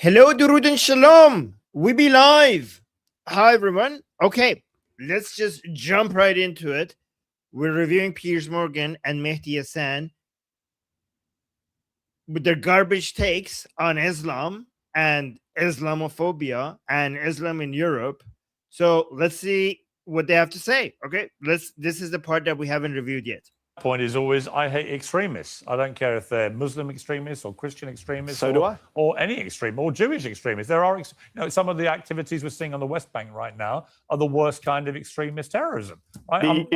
Hello, Durud and Shalom. We be live. Hi, everyone. Okay, let's just jump right into it. We're reviewing Piers Morgan and Mehdi Hassan with their garbage takes on Islam and Islamophobia and Islam in Europe. So let's see what they have to say. Okay, this is the part that we haven't reviewed yet. Point is always I hate extremists. I don't care if they're Muslim extremists or Christian extremists or any extreme or Jewish extremists. There are, some of the activities we're seeing on the West Bank right now are the worst kind of extremist terrorism. Right?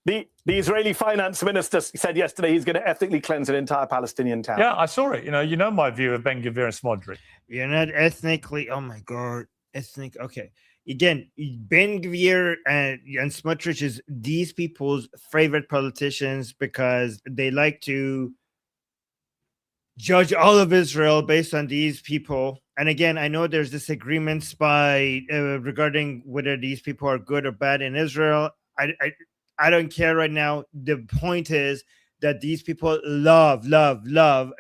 The Israeli finance minister said yesterday he's going to ethnically cleanse an entire Palestinian town. Yeah, I saw it. You know my view of Ben Gvir and Smodri. You're not ethnically. Oh my God, ethnic. Okay. Again, Ben Gvir and Smotrich is these people's favorite politicians because they like to judge all of Israel based on these people. And again, I know there's disagreements regarding whether these people are good or bad in Israel. I don't care right now. The point is that these people love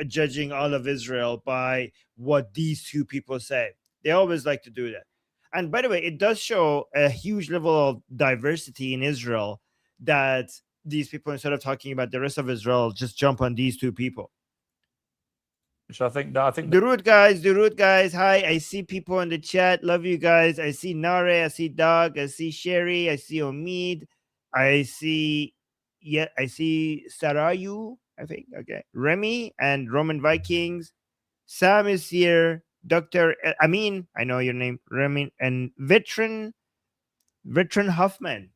judging all of Israel by what these two people say. They always like to do that. And by the way, it does show a huge level of diversity in Israel that these people, instead of talking about the rest of Israel, just jump on these two people. Which I think Durud guys. Hi, I see people in the chat. Love you guys. I see Nare, I see Doug, I see Sherry, I see Omid, I see Sarayu, I think. Okay. Remy and Roman Vikings. Sam is here. Dr. Amin, I know your name, Remy, and Veteran Huffman.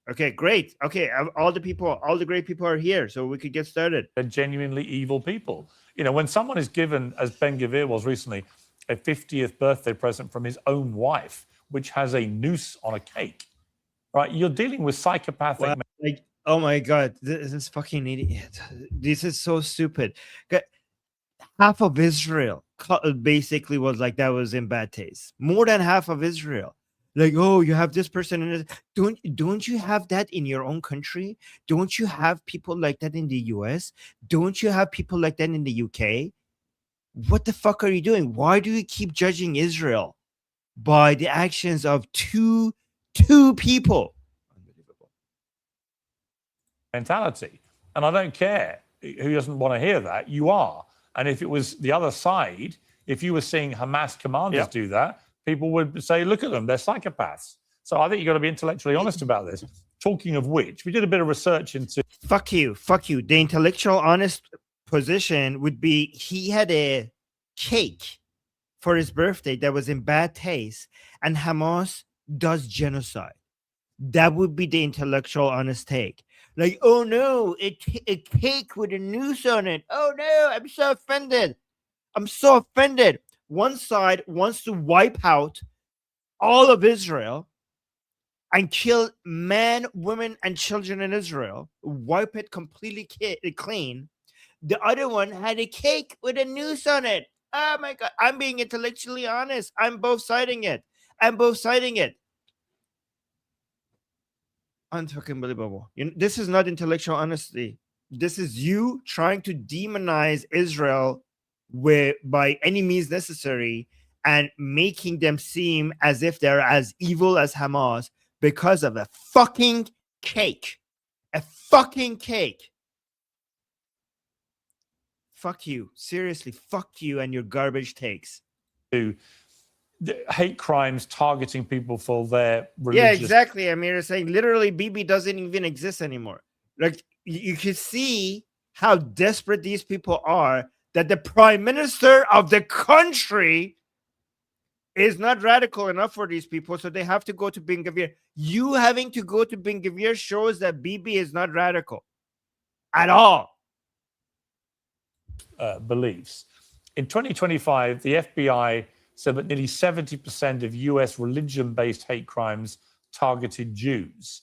Okay, great. Okay, all the great people are here, so we could get started. They're genuinely evil people. When someone is given, as Ben Gvir was recently, a 50th birthday present from his own wife, which has a noose on a cake, right? You're dealing with psychopathic. Oh my God, this is fucking idiot. This is so stupid. Half of Israel basically was like that was in bad taste. More than half of Israel, like, oh, you have this person in it. Don't you have that in your own country? Don't you have people like that in the US? Don't you have people like that in the UK? What the fuck are you doing? Why do you keep judging Israel by the actions of two people? Unbelievable mentality. And I don't care who doesn't want to hear that. You are. And if it was the other side, if you were seeing Hamas commanders do that, people would say, look at them, they're psychopaths. So I think you've got to be intellectually honest about this. Talking of which, we did a bit of research into... Fuck you. The intellectual honest position would be he had a cake for his birthday that was in bad taste, and Hamas does genocide. That would be the intellectual honest take. Like, oh no, a cake with a noose on it. Oh no, I'm so offended. One side wants to wipe out all of Israel and kill men, women, and children in Israel. Wipe it completely clean. The other one had a cake with a noose on it. Oh my God, I'm being intellectually honest. I'm both siding it. Unfucking believable. This is not intellectual honesty. This is you trying to demonize Israel by any means necessary and making them seem as if they're as evil as Hamas because of a fucking cake. Fuck you. Seriously, fuck you and your garbage takes. Hate crimes targeting people for their religious... Yeah, exactly. Amir is saying literally Bibi doesn't even exist anymore. Like, you can see how desperate these people are that the prime minister of the country is not radical enough for these people, so they have to go to Ben Gvir. You having to go to Ben Gvir shows that Bibi is not radical at all. Beliefs. In 2025, the FBI said that nearly 70% of US religion-based hate crimes targeted Jews.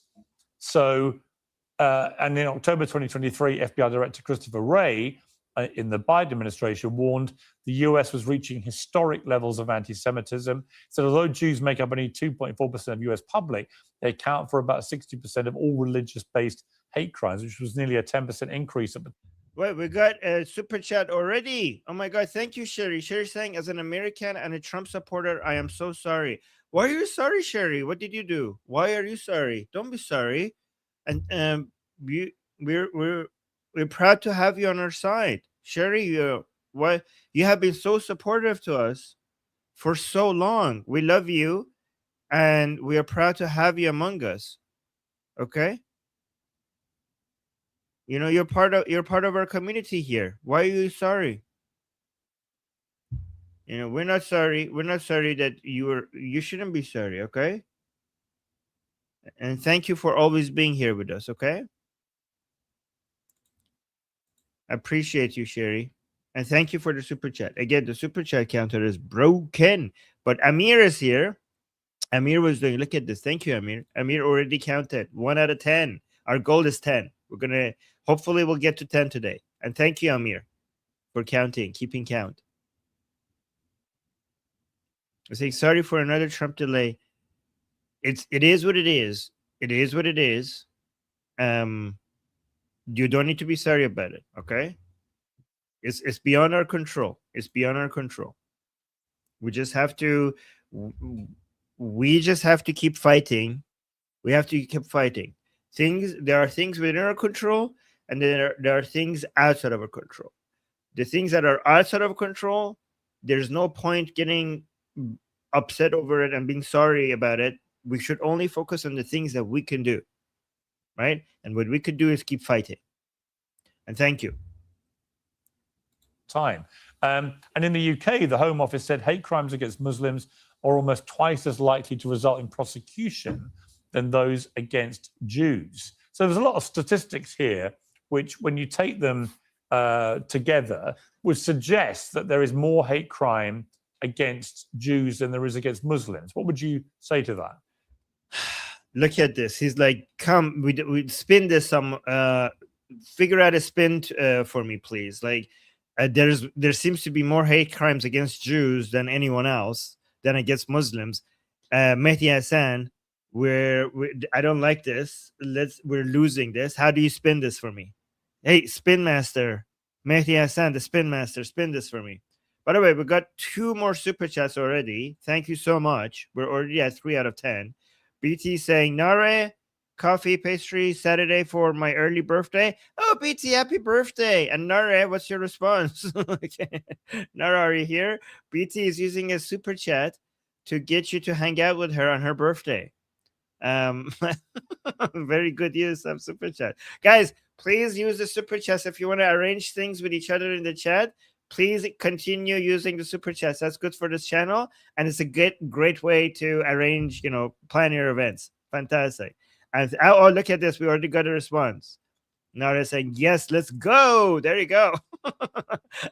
So, and in October 2023, FBI Director Christopher Wray in the Biden administration warned the US was reaching historic levels of anti-Semitism. So although Jews make up only 2.4% of US public, they account for about 60% of all religious-based hate crimes, which was nearly a 10% increase. Wait, we got a super chat already. Oh my god, thank you, Sherry. Sherry saying, as an American and a Trump supporter, I am so sorry. Why are you sorry, Sherry? What did you do? Why are you sorry? Don't be sorry. And you, we're proud to have you on our side, Sherry. Why you have been so supportive to us for so long. We love you, and we are proud to have you among us. Okay. You know, you're part of our community here. Why are you sorry? You know, we're not sorry. We're not sorry that you shouldn't be sorry, okay? And thank you for always being here with us, okay? I appreciate you, Sherry. And thank you for the super chat. Again, the super chat counter is broken. But Amir is here. Amir was doing, look at this. Thank you, Amir. Amir already counted 1 out of 10. Our goal is 10. We're gonna hopefully we'll get to 10 today. And thank you, Amir, for counting, keeping count. I say sorry for another Trump delay. It is what it is. It is what it is. You don't need to be sorry about it, okay? It's beyond our control. It's beyond our control. We just have to keep fighting. We have to keep fighting. There are things within our control, and there are things outside of our control. The things that are outside of control, there's no point getting upset over it and being sorry about it. We should only focus on the things that we can do, right? And what we could do is keep fighting. And thank you. Time. And in the UK, the Home Office said hate crimes against Muslims are almost twice as likely to result in prosecution than those against Jews. So there's a lot of statistics here, which when you take them together, would suggest that there is more hate crime against Jews than there is against Muslims. What would you say to that? Look at this. He's like, come, we spin this some, figure out a spin for me, please. Like, there seems to be more hate crimes against Jews than anyone else, than against Muslims. Mehdi Hassan, I don't like this. We're losing this. How do you spin this for me? Hey, spin master, Mehdi Hassan, the spin master, spin this for me. By the way, we got 2 more super chats already. Thank you so much. We're already at 3 out of 10. BT saying, Nare, coffee, pastry, Saturday for my early birthday. Oh, BT, happy birthday. And Nare, what's your response? Okay. Nare, are you here? BT is using a super chat to get you to hang out with her on her birthday. Very good use of super chat. Guys, please use the super chat if you want to arrange things with each other in the chat. Please continue using the super chats. That's good for this channel, and it's a great way to arrange, plan your events. Fantastic. And oh, look at this. We already got a response. Now they're saying, yes, let's go. There you go.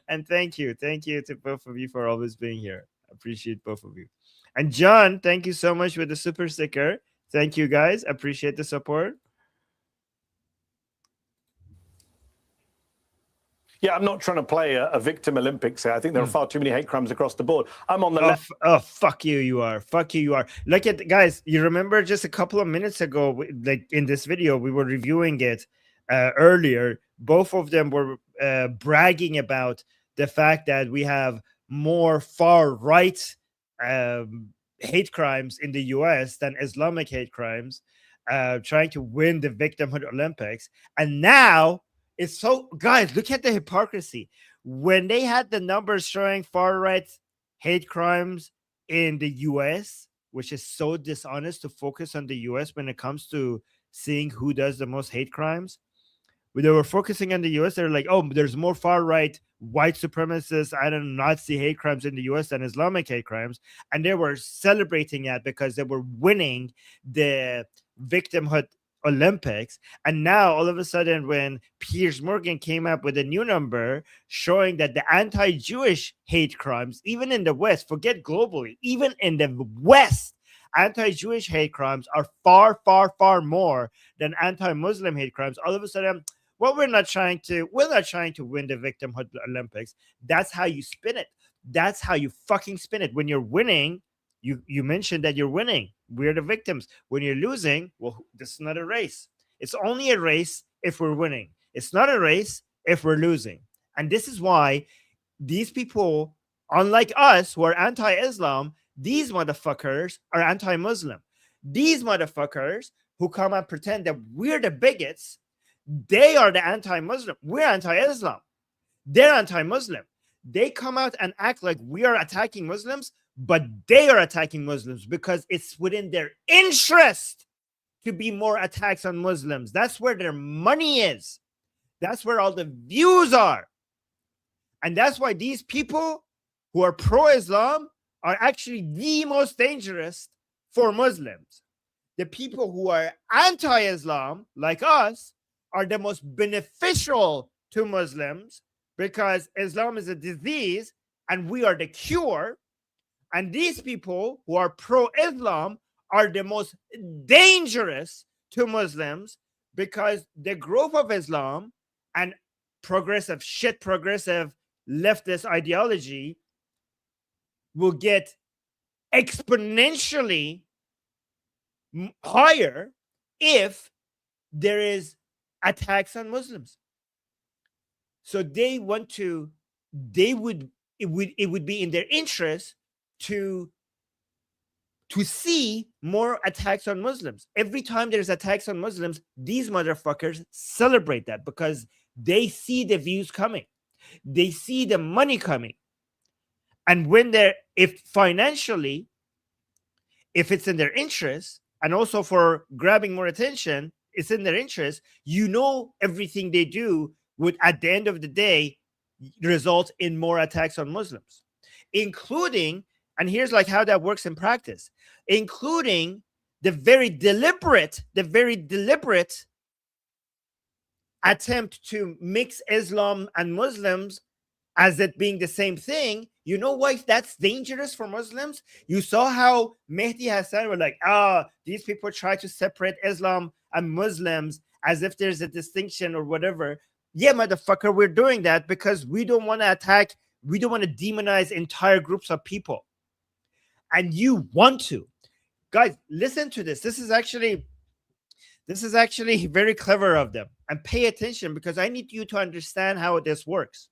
And thank you. Thank you to both of you for always being here. Appreciate both of you. And John, thank you so much with the super sticker. Thank you, guys. Appreciate the support. Yeah, I'm not trying to play a victim Olympics here. I think there are far too many hate crimes across the board. I'm on the left. Oh, fuck you, you are. Fuck you, you are. Look at, guys, you remember just a couple of minutes ago, like in this video, we were reviewing it earlier. Both of them were bragging about the fact that we have more far-right hate crimes in the US than Islamic hate crimes, trying to win the victimhood Olympics. And now, it's so, guys, look at the hypocrisy. When they had the numbers showing far-right hate crimes in the US, which is so dishonest to focus on the US when it comes to seeing who does the most hate crimes. When they were focusing on the US, they're like, oh, there's more far-right white supremacist, Nazi hate crimes in the US than Islamic hate crimes. And they were celebrating that because they were winning the victimhood Olympics. And now all of a sudden, when Piers Morgan came up with a new number showing that the anti-Jewish hate crimes, even in the West, forget globally, even in the West, anti-Jewish hate crimes are far, far, far more than anti-Muslim hate crimes. All of a sudden, well, we're not trying to win the victimhood Olympics. That's how you spin it. That's how you fucking spin it. When you're winning, you mentioned that you're winning. We're the victims. When you're losing, well, this is not a race. It's only a race if we're winning. It's not a race if we're losing. And this is why these people, unlike us who are anti-Islam, these motherfuckers are anti-Muslim. These motherfuckers who come and pretend that we're the bigots, they are the anti-Muslim. We're anti-Islam. They're anti-Muslim. They come out and act like we are attacking Muslims, but they are attacking Muslims because it's within their interest to be more attacks on Muslims. That's where their money is. That's where all the views are. And that's why these people who are pro-Islam are actually the most dangerous for Muslims. The people who are anti-Islam, like us, are the most beneficial to Muslims because Islam is a disease and we are the cure. And these people who are pro-Islam are the most dangerous to Muslims because the growth of Islam and progressive leftist ideology will get exponentially higher if there is attacks on Muslims. So it would be in their interest to see more attacks on Muslims. Every time there's attacks on Muslims, these motherfuckers celebrate that because they see the views coming. They see the money coming. And if financially, if it's in their interest, and also for grabbing more attention, it's in their interest, everything they do would, at the end of the day, result in more attacks on Muslims, including, and here's like how that works in practice, including the very deliberate attempt to mix Islam and Muslims as it being the same thing. You know why that's dangerous for Muslims? You saw how Mehdi Hassan were like, these people try to separate Islam and Muslims as if there's a distinction or whatever. Yeah, motherfucker, we're doing that because we don't want to attack, we don't want to demonize entire groups of people. And you want to. Guys, listen to this. This is actually very clever of them. And pay attention because I need you to understand how this works.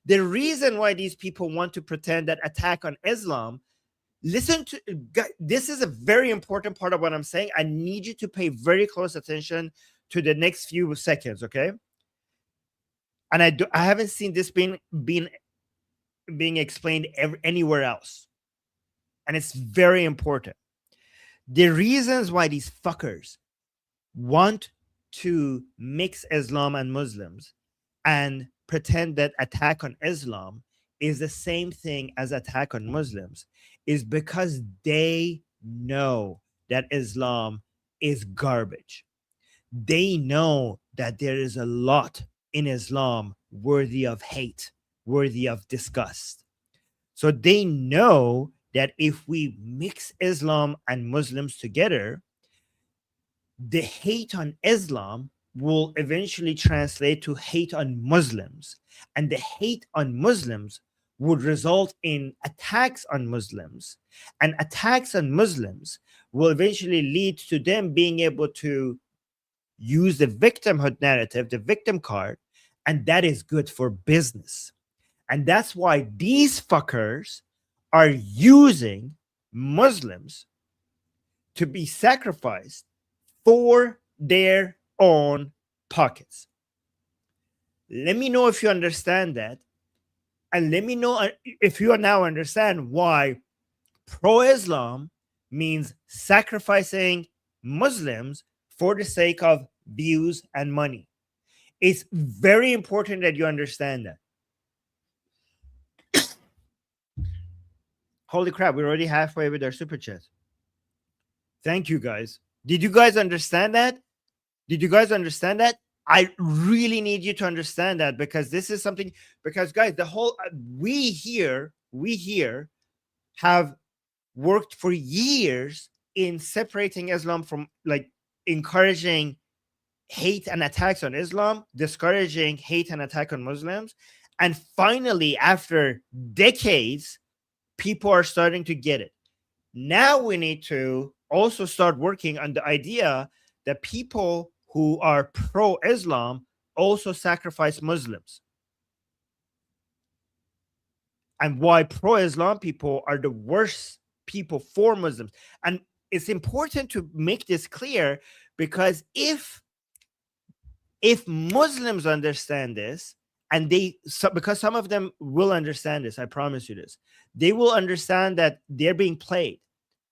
The reason why these people want to pretend that attack on Islam, this is a very important part of what I'm saying. I need you to pay very close attention to the next few seconds, okay? And I haven't seen this being explained anywhere else. And it's very important. The reasons why these fuckers want to mix Islam and Muslims and pretend that attack on Islam is the same thing as attack on Muslims is because they know that Islam is garbage. They know that there is a lot in Islam worthy of hate, worthy of disgust. So they know that if we mix Islam and Muslims together, the hate on Islam will eventually translate to hate on Muslims. And the hate on Muslims would result in attacks on Muslims. And attacks on Muslims will eventually lead to them being able to use the victimhood narrative, the victim card, and that is good for business. And that's why these fuckers are using Muslims to be sacrificed for their own pockets. Let me know if you understand that. And let me know if you now understand why pro-Islam means sacrificing Muslims for the sake of views and money. It's very important that you understand that. Holy crap, we're already halfway with our super chat. Thank you, guys. Did you guys understand that? Did you guys understand that? I really need you to understand that because this is something, because guys, the whole, we here have worked for years in separating Islam from, like, encouraging hate and attacks on Islam, discouraging hate and attack on Muslims. And finally, after decades, people are starting to get it. Now we need to also start working on the idea that people who are pro-Islam also sacrifice Muslims, and why pro-Islam people are the worst people for Muslims. And it's important to make this clear, because if Muslims understand this, and because some of them will understand this, I promise you this, they will understand that they're being played.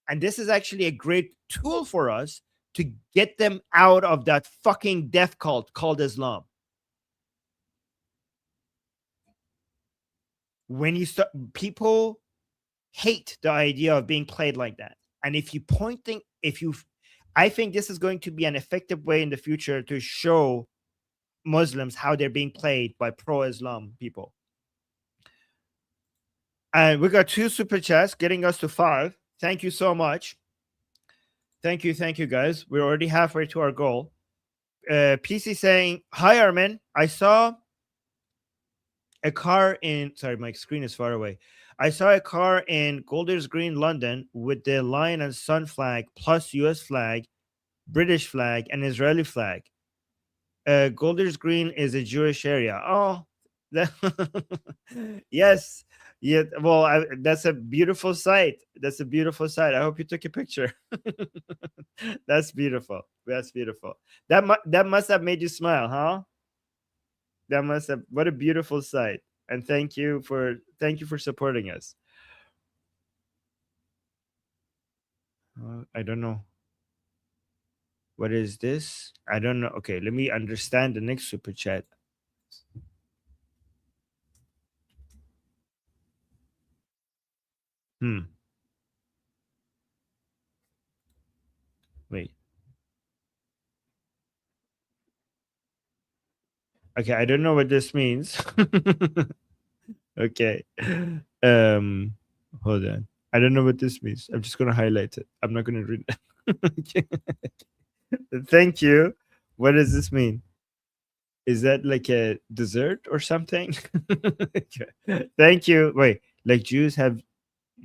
And this is actually a great tool for us to get them out of that fucking death cult called Islam. When you start, people hate the idea of being played like that. And I think this is going to be an effective way in the future to show Muslims how they're being played by pro-Islam people. And we got 2 super chats getting us to 5. Thank you so much. Thank you, guys. We're already halfway to our goal. PC saying, "Hi, Armin. I saw a car in..." Sorry, my screen is far away. "I saw a car in Golders Green, London, with the lion and sun flag, plus US flag, British flag, and Israeli flag. Golders Green is a Jewish area." Oh, yes. Yeah, well, that's a beautiful sight. That's a beautiful sight. I hope you took a picture. That's beautiful. That's beautiful. That must have made you smile, huh? That must have. What a beautiful sight. And thank you for supporting us. I don't know. What is this? I don't know. Okay, let me understand the next super chat. Wait. Okay, I don't know what this means. Okay. Hold on. I don't know what this means. I'm just gonna highlight it. I'm not gonna read it. Thank you. What does this mean? Is that like a dessert or something? Thank you. Wait, like Jews have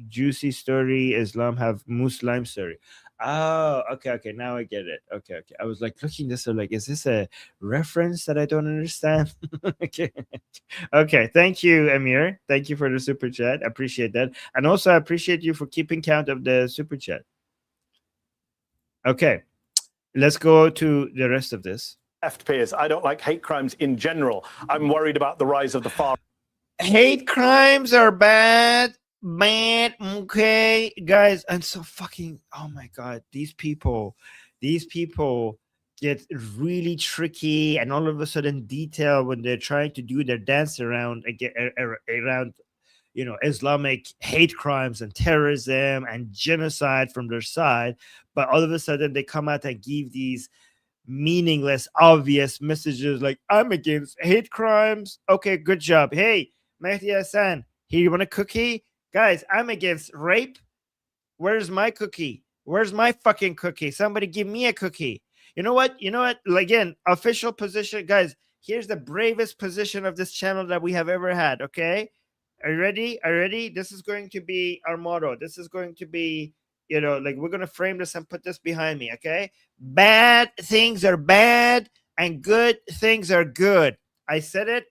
juicy story, Islam have Muslim story. Oh, okay. Now I get it. Okay. I was like looking this up, like, is this a reference that I don't understand? Okay. Thank you, Amir. Thank you for the super chat. I appreciate that. And also I appreciate you for keeping count of the super chat. Okay. Let's go to the rest of this. Left, Piers. I don't like hate crimes in general. I'm worried about the rise of the far. Hate crimes are bad. Okay, guys, I'm so fucking, oh my god, these people get really tricky and all of a sudden detail when they're trying to do their dance around Islamic hate crimes and terrorism and genocide from their side, but all of a sudden they come out and give these meaningless, obvious messages like, I'm against hate crimes. Okay, good job. Hey, Mehdi Hassan, here, you want a cookie? Guys, I'm against rape. Where's my cookie? Where's my fucking cookie? Somebody give me a cookie. You know what? Again, official position. Guys, here's the bravest position of this channel that we have ever had, okay? Are you ready? This is going to be our motto. This is going to be, we're going to frame this and put this behind me, okay? Bad things are bad and good things are good. I said it.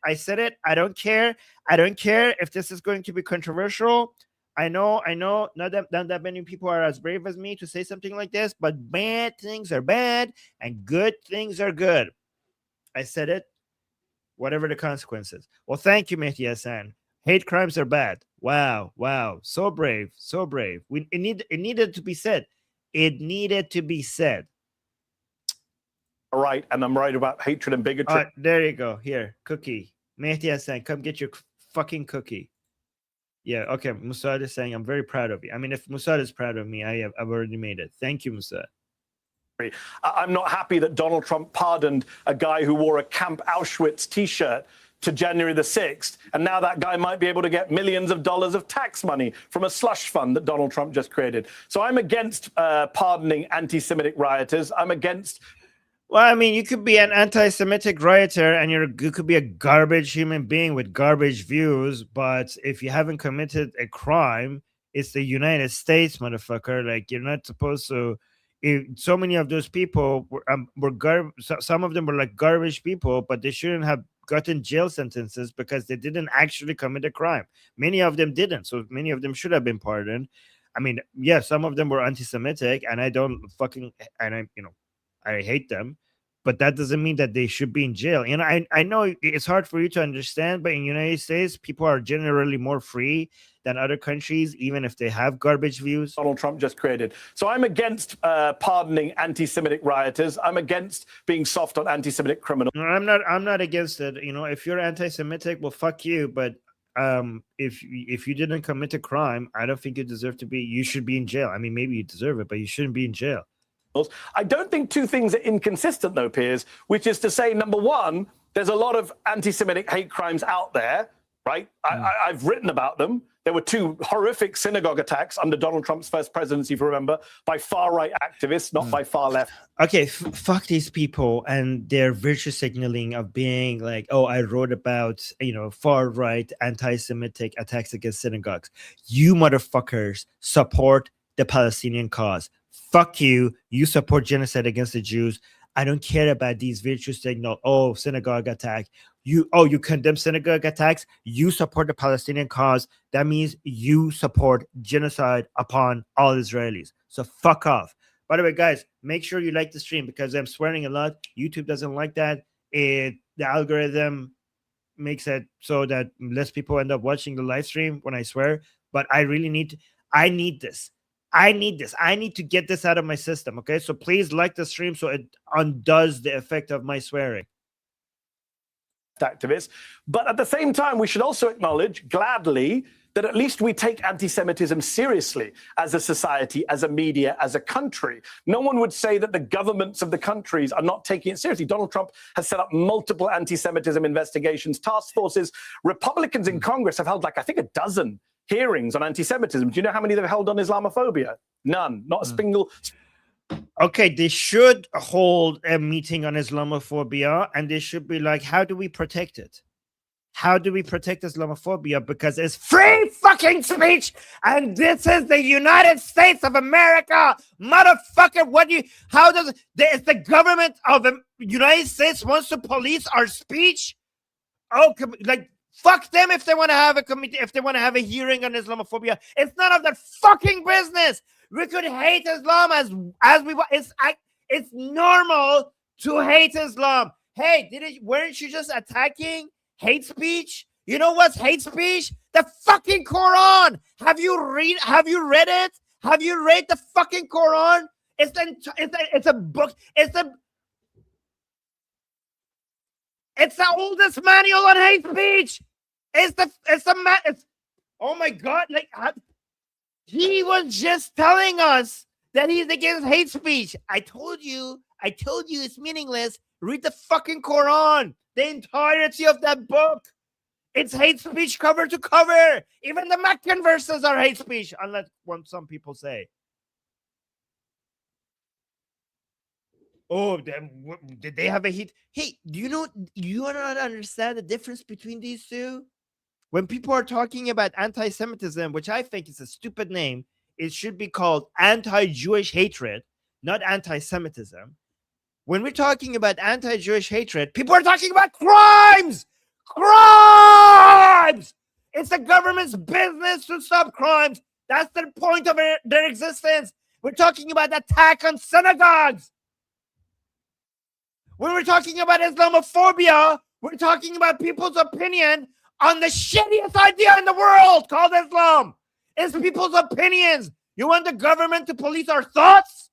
I don't care. If this is going to be controversial. I know not that many people are as brave as me to say something like this, but bad things are bad and good things are good. I said it, whatever the consequences. Well, thank you, Mehdi Hassan. Hate crimes are bad. Wow. So brave. It needed to be said. All right, and I'm right about hatred and bigotry. There you go. Here, cookie. Mehdi Hassan, come get your fucking cookie. Yeah, okay. Musad is saying, I'm very proud of you. I mean, if Musad is proud of me, I've already made it. Thank you, Musad. I'm not happy that Donald Trump pardoned a guy who wore a Camp Auschwitz T-shirt to January the 6th, and now that guy might be able to get millions of dollars of tax money from a slush fund that Donald Trump just created. So I'm against pardoning anti-Semitic rioters. I'm against... Well, I mean, you could be an anti-Semitic rioter and you could be a garbage human being with garbage views, but if you haven't committed a crime, it's the United States, motherfucker. Like, you're not supposed to, So many of those people were some of them were like garbage people, but they shouldn't have gotten jail sentences because they didn't actually commit a crime. Many of them didn't, so many of them should have been pardoned. I mean, yeah, some of them were anti-Semitic, and I hate them, but that doesn't mean that they should be in jail. And I know it's hard for you to understand, but in the United States, people are generally more free than other countries, even if they have garbage views. Donald Trump just created. So I'm against pardoning anti-Semitic rioters. I'm against being soft on anti-Semitic criminals. No, I'm not against it. You know, if you're anti-Semitic, well, fuck you. But if you didn't commit a crime, I don't think you deserve to be. You should be in jail. I mean, maybe you deserve it, but you shouldn't be in jail. I don't think two things are inconsistent, though, Piers, which is to say, number one, there's a lot of anti-Semitic hate crimes out there, right? I've written about them. There were two horrific synagogue attacks under Donald Trump's first presidency, if you remember, by far-right activists, not by far-left. Okay, fuck these people and their virtue signaling of being like, oh, I wrote about, far-right anti-Semitic attacks against synagogues. You motherfuckers support the Palestinian cause. Fuck you. You support genocide against the Jews. I don't care about these virtue signal. Oh, synagogue attack. You condemn synagogue attacks. You support the Palestinian cause. That means you support genocide upon all Israelis. So fuck off. By the way, guys, make sure you like the stream because I'm swearing a lot. YouTube doesn't like that. The algorithm makes it so that less people end up watching the live stream when I swear. But I really need this. I need this. I need to get this out of my system. Okay, so please like the stream so it undoes the effect of my swearing. Activists. But at the same time, we should also acknowledge gladly that at least we take anti-Semitism seriously as a society, as a media, as a country. No one would say that the governments of the countries are not taking it seriously. Donald Trump has set up multiple anti-Semitism investigations, task forces. Republicans in Congress have held, I think, a dozen hearings on anti-Semitism. Do you know how many they've held on Islamophobia? None. Not a single. Okay, they should hold a meeting on Islamophobia, and they should be like, how do we protect it? How do we protect Islamophobia? Because it's free fucking speech, and this is the United States of America, motherfucker. If the government of the United States wants to police our speech? Oh, fuck them if they want to have a committee, if they want to have a hearing on Islamophobia. It's none of their fucking business. We could hate Islam as we want. It's normal to hate Islam. Hey, weren't you just attacking hate speech? You know what's hate speech? The fucking Quran. Have you read it? Have you read the fucking Quran? It's a book. It's the oldest manual on hate speech. Oh my God! He was just telling us that he's against hate speech. I told you it's meaningless. Read the fucking Quran, the entirety of that book. It's hate speech cover to cover. Even the Meccan verses are hate speech, unless what some people say. Oh, did they have a hate? Hey, do you not understand the difference between these two? When people are talking about anti-Semitism, which I think is a stupid name, it should be called anti-Jewish hatred, not anti-Semitism. When we're talking about anti-Jewish hatred, people are talking about crimes! Crimes! It's the government's business to stop crimes. That's the point of their existence. We're talking about attack on synagogues. When we're talking about Islamophobia, we're talking about people's opinion on the shittiest idea in the world called Islam. It's people's opinions. You want the government to police our thoughts?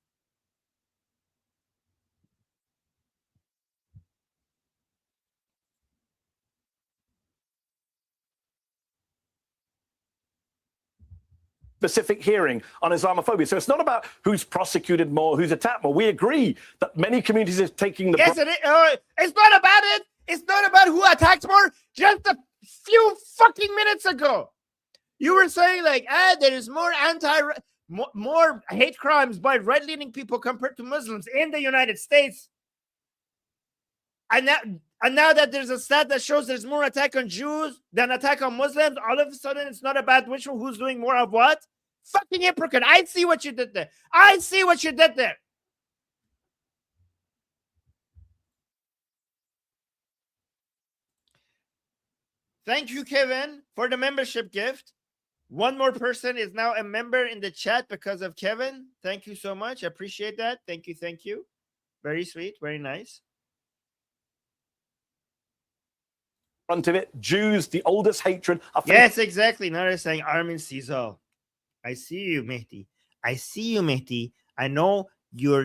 Specific hearing on Islamophobia. So it's not about who's prosecuted more, who's attacked more. We agree that many communities are taking the... Yes, it's not about it. It's not about who attacks more. Just a few fucking minutes ago, you were saying there is more more hate crimes by right-leaning people compared to Muslims in the United States. And now that there's a stat that shows there's more attack on Jews than attack on Muslims, all of a sudden it's not about who's doing more of what. Fucking hypocrite. I see what you did there. Thank you, Kevin, for the membership gift. One more person is now a member in the chat because of Kevin. Thank you so much. I appreciate that. Thank you. Thank you. Very sweet. Very nice. Front of it, Jews, the oldest hatred. Yes, exactly. Now they're saying Armin sees all. I see you, Mehdi. I see you, Mehdi. I know you're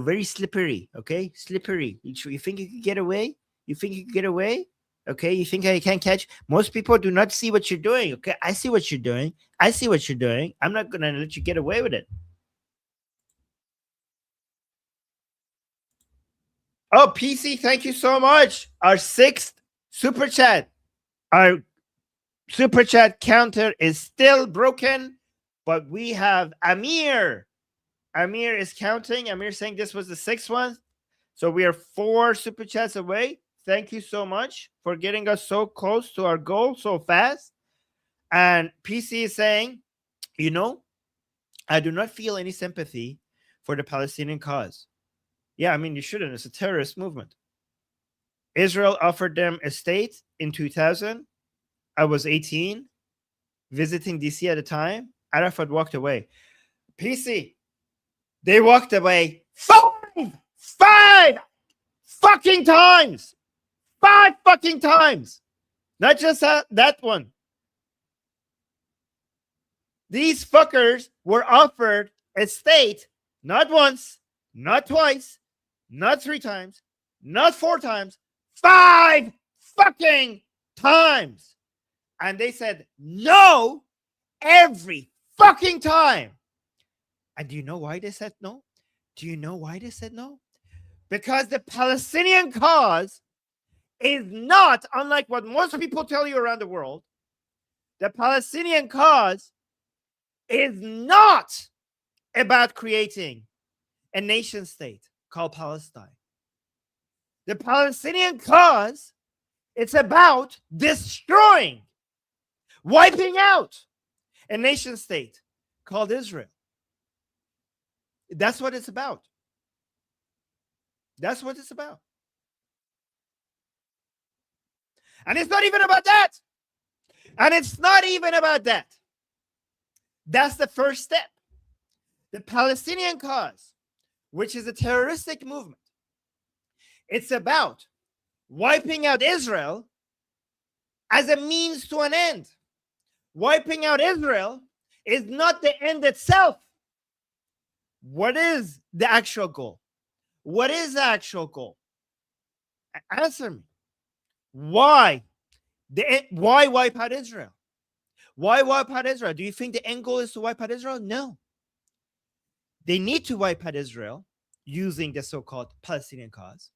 very slippery. Okay, slippery. You think you could get away? You think you could get away? Okay, you think I can't catch? Most people do not see what you're doing. Okay, I see what you're doing. I see what you're doing. I'm not gonna let you get away with it. Oh, PC, thank you so much. Our 6th super chat. Our super chat counter is still broken, but we have Amir. Amir is counting. Amir saying this was the 6th one. So we are 4 super chats away. Thank you so much for getting us so close to our goal so fast. And PC is saying, you know, I do not feel any sympathy for the Palestinian cause. Yeah, I mean, you shouldn't. It's a terrorist movement. Israel offered them a state in 2000. I was 18, visiting DC at the time. Arafat walked away. PC, they walked away 5 fucking times. 5 fucking times. Not just that one. These fuckers were offered a state not once, not twice, not 3 times, not 4 times, 5 fucking times. And they said no every fucking time. And do you know why they said no? Do you know why they said no? Because the Palestinian cause is not, unlike what most people tell you around the world, the Palestinian cause is not about creating a nation state called Palestine. The Palestinian cause, it's about destroying, wiping out a nation state called Israel. That's what it's about. That's what it's about. And it's not even about that. And it's not even about that. That's the first step. The Palestinian cause, which is a terroristic movement, it's about wiping out Israel as a means to an end. Wiping out Israel is not the end itself. What is the actual goal? What is the actual goal? Answer me. Why wipe out Israel? Why wipe out Israel? Do you think the end goal is to wipe out Israel? No. They need to wipe out Israel using the so-called Palestinian cause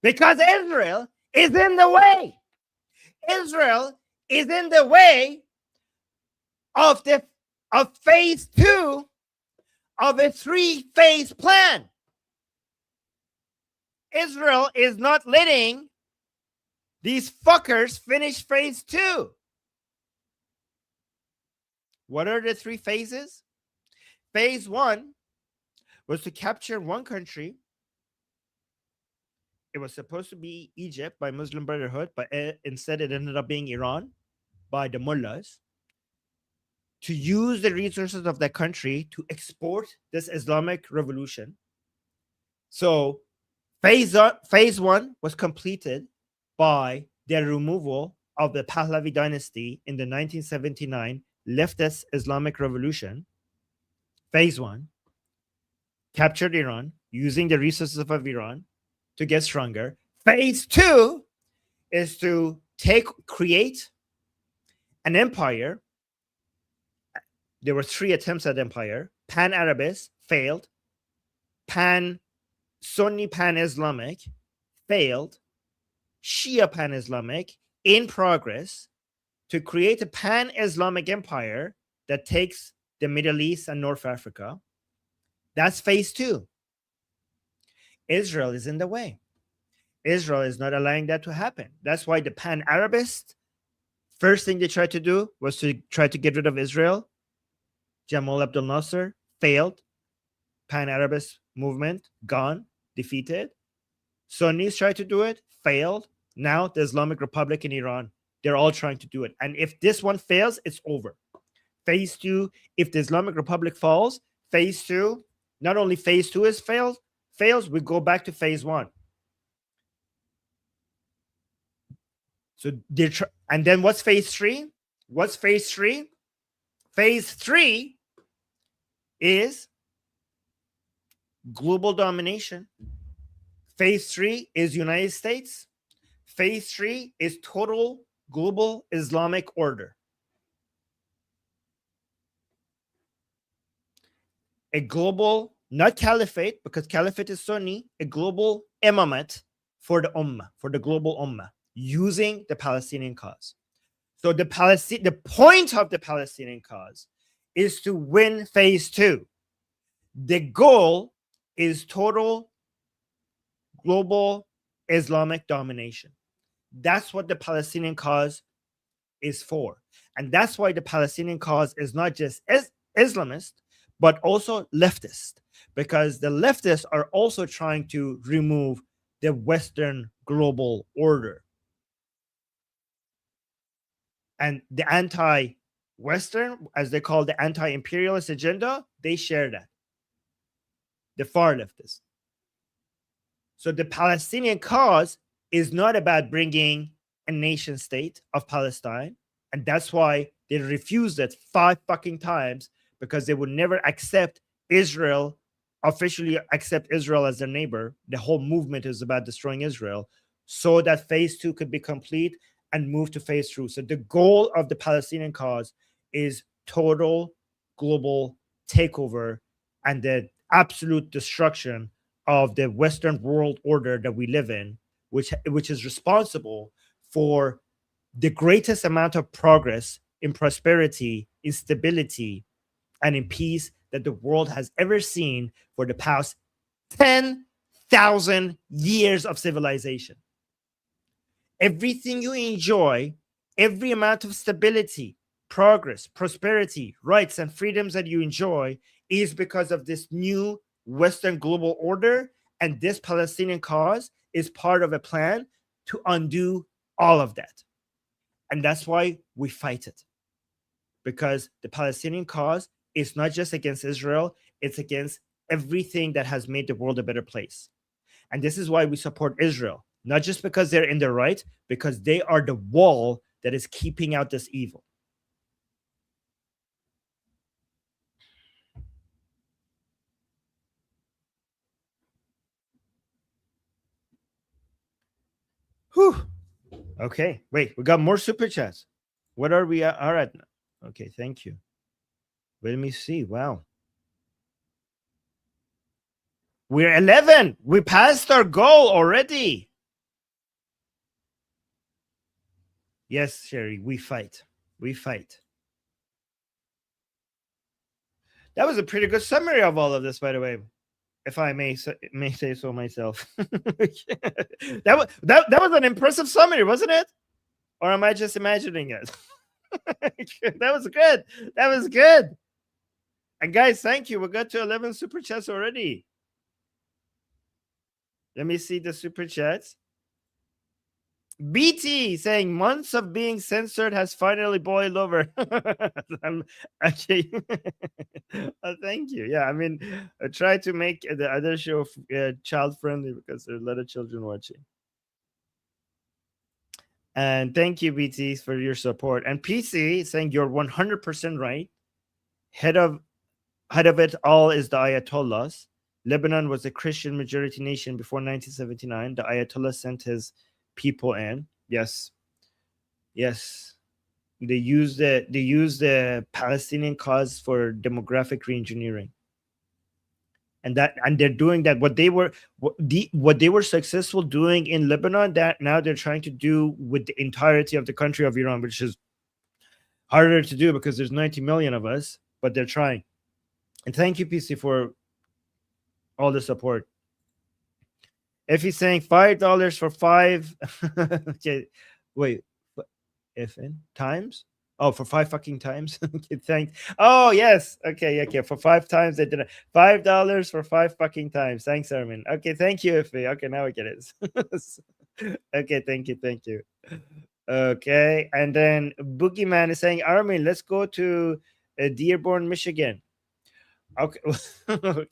because Israel is in the way. Israel is in the way of phase 2 of a 3-phase plan. Israel is not letting these fuckers finish phase 2. What are the 3 phases? Phase 1 was to capture one country. It was supposed to be Egypt by Muslim Brotherhood, but instead it ended up being Iran by the mullahs. To use the resources of that country to export this Islamic revolution. So phase 1 was completed by the removal of the Pahlavi dynasty in the 1979 leftist Islamic revolution. Phase 1, captured Iran using the resources of Iran to get stronger. Phase 2 is to create an empire. There were 3 attempts at empire. Pan-Arabist failed. Sunni Pan-Islamic failed. Shia Pan-Islamic in progress to create a Pan-Islamic empire that takes the Middle East and North Africa. That's phase 2. Israel is in the way. Israel is not allowing that to happen. That's why the Pan-Arabist, first thing they tried to do was to try to get rid of Israel. Jamal Abdel Nasser failed. Pan-Arabist movement, gone, defeated. Sunnis tried to do it, failed. Now the Islamic Republic in Iran They're all trying to do it. And if this one fails, it's over. Phase 2, if the Islamic Republic falls, phase 2, not only phase 2 is fails, we go back to phase 1. So and then what's phase 3? What's phase 3? Phase 3 is global domination. Phase 3 is United States. Phase 3 is total global Islamic order. A global, not caliphate, because caliphate is Sunni, a global imamate for the ummah, for the global ummah, using the Palestinian cause. So the point of the Palestinian cause is to win phase 2. The goal is total global Islamic domination. That's what the Palestinian cause is for. And that's why the Palestinian cause is not just Islamist, but also leftist, because the leftists are also trying to remove the Western global order. And the anti-Western, as they call the anti-imperialist agenda, they share that. The far leftists. So the Palestinian cause is not about bringing a nation state of Palestine. And that's why they refused it 5 fucking times, because they would never accept Israel, officially accept Israel as their neighbor. The whole movement is about destroying Israel so that phase 2 could be complete and move to phase 3. So the goal of the Palestinian cause is total global takeover and the absolute destruction of the Western world order that we live in, which is responsible for the greatest amount of progress in prosperity, in stability, and in peace that the world has ever seen for the past 10,000 years of civilization. Everything you enjoy, every amount of stability, progress, prosperity, rights, and freedoms that you enjoy is because of this new Western global order. And this Palestinian cause is part of a plan to undo all of that. And that's why we fight it. Because the Palestinian cause is not just against Israel, it's against everything that has made the world a better place. And this is why we support Israel, not just because they're in the right, because they are the wall that is keeping out this evil. Whew. Okay, wait, we got more super chats. What are we at? All right. Okay, thank you. Let me see. Wow. We're 11. We passed our goal already. Yes, Sherry, we fight. We fight. That was a pretty good summary of all of this, by the way, if I may say so myself. that was an impressive summary, wasn't it? Or am I just imagining it? That was good. That was good. And guys, thank you. We got to 11 super chats already. Let me see the super chats. BT saying months of being censored has finally boiled over. Okay. Thank you. Yeah, I mean, I try to make the other show child friendly because there are a lot of children watching. And thank you, BT, for your support. And PC saying you're 100% right. Head of it all is the Ayatollahs. Lebanon was a Christian majority nation before 1979. The Ayatollah sent his people in. Yes. They use the Palestinian cause for demographic reengineering. And they're doing that. What they were successful doing in Lebanon, that now they're trying to do with the entirety of the country of Iran, which is harder to do because there's 90 million of us, but they're trying. And thank you, PC, for all the support. If he's saying $5 for 5, okay, wait, FN times? Oh, for 5 fucking times. Okay, thanks. Oh, yes. Okay. For 5 times they did it. $5 for 5 fucking times. Thanks, Armin. Okay, thank you, Iffy. Okay, now I get it. Okay, thank you. Okay, and then Boogeyman is saying, Armin, let's go to Dearborn, Michigan. Okay. Okay.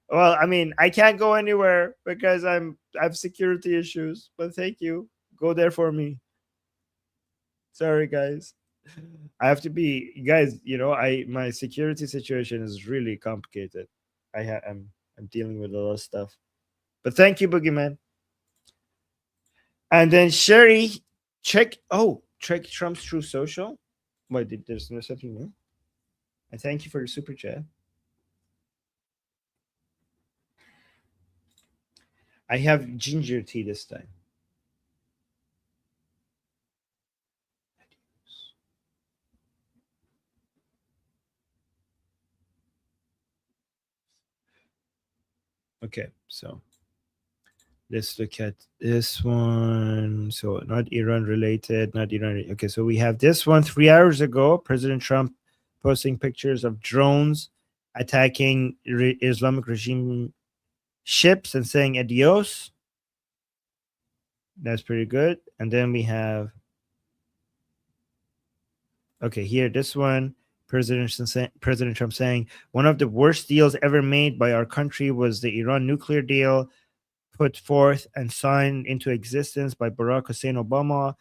Well, I mean, I can't go anywhere because I have security issues. But thank you. Go there for me. Sorry, guys. I have to be, guys. My security situation is really complicated. I'm dealing with a lot of stuff. But thank you, Boogeyman. And then Sherry, check Trump's True Social. Wait, there's no something new. And thank you for the super chat. I have ginger tea this time. Okay, so let's look at this one. So not Iran related, not Iran. Okay, so we have this one 3 hours ago. President Trump posting pictures of drones attacking Islamic regime ships and saying adios. That's pretty good. And then we have, okay, here, this one, President Trump saying one of the worst deals ever made by our country was the Iran nuclear deal put forth and signed into existence by Barack Hussein Obama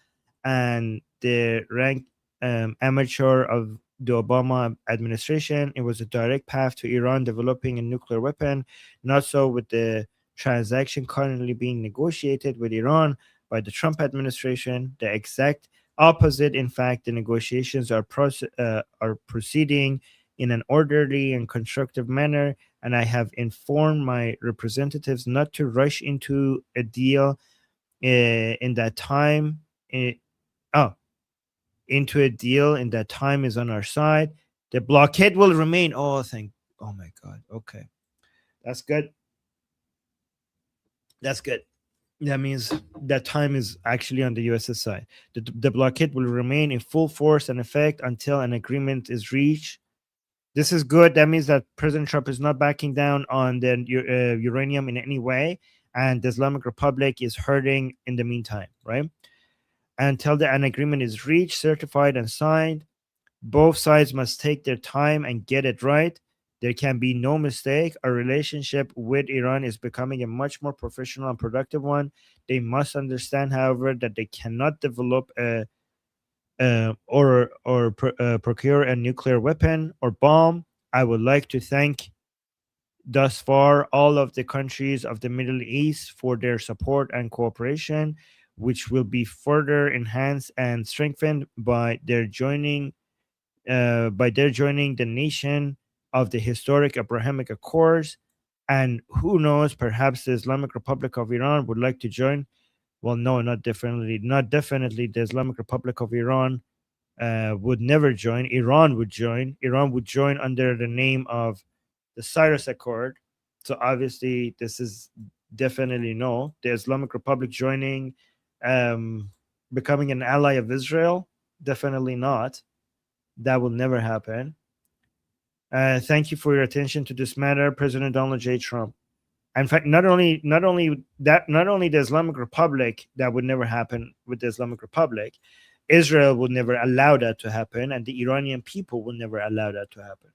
and the rank amateur of the Obama administration. It was a direct path to Iran developing a nuclear weapon. Not so with the transaction currently being negotiated with Iran by the Trump administration. The exact opposite. In fact, the negotiations are proceeding in an orderly and constructive manner, and I have informed my representatives not to rush into a deal in that time. Into a deal in that time is on our side. The blockade will remain. Oh my God. Okay, that's good. That's good. That means that time is actually on the US's side. The blockade will remain in full force and effect until an agreement is reached. This is good. That means that President Trump is not backing down on the uranium in any way, and the Islamic Republic is hurting in the meantime, right? Until an agreement is reached, certified, and signed, both sides must take their time and get it right. There can be no mistake. Our relationship with Iran is becoming a much more professional and productive one. They must understand, however, that they cannot develop procure a nuclear weapon or bomb. I would like to thank thus far all of the countries of the Middle East for their support and cooperation, which will be further enhanced and strengthened by their joining the nation of the historic Abrahamic Accords. And who knows, perhaps the Islamic Republic of Iran would like to join. Well, no, not definitely. The Islamic Republic of Iran would never join. Iran would join. Iran would join under the name of the Cyrus Accord. So obviously, this is definitely no. The Islamic Republic joining, becoming an ally of Israel, definitely not. That will never happen. Thank you for your attention to this matter, President Donald J. Trump. In fact, not only the Islamic Republic, that would never happen with the Islamic Republic. Israel would never allow that to happen, and the Iranian people will never allow that to happen.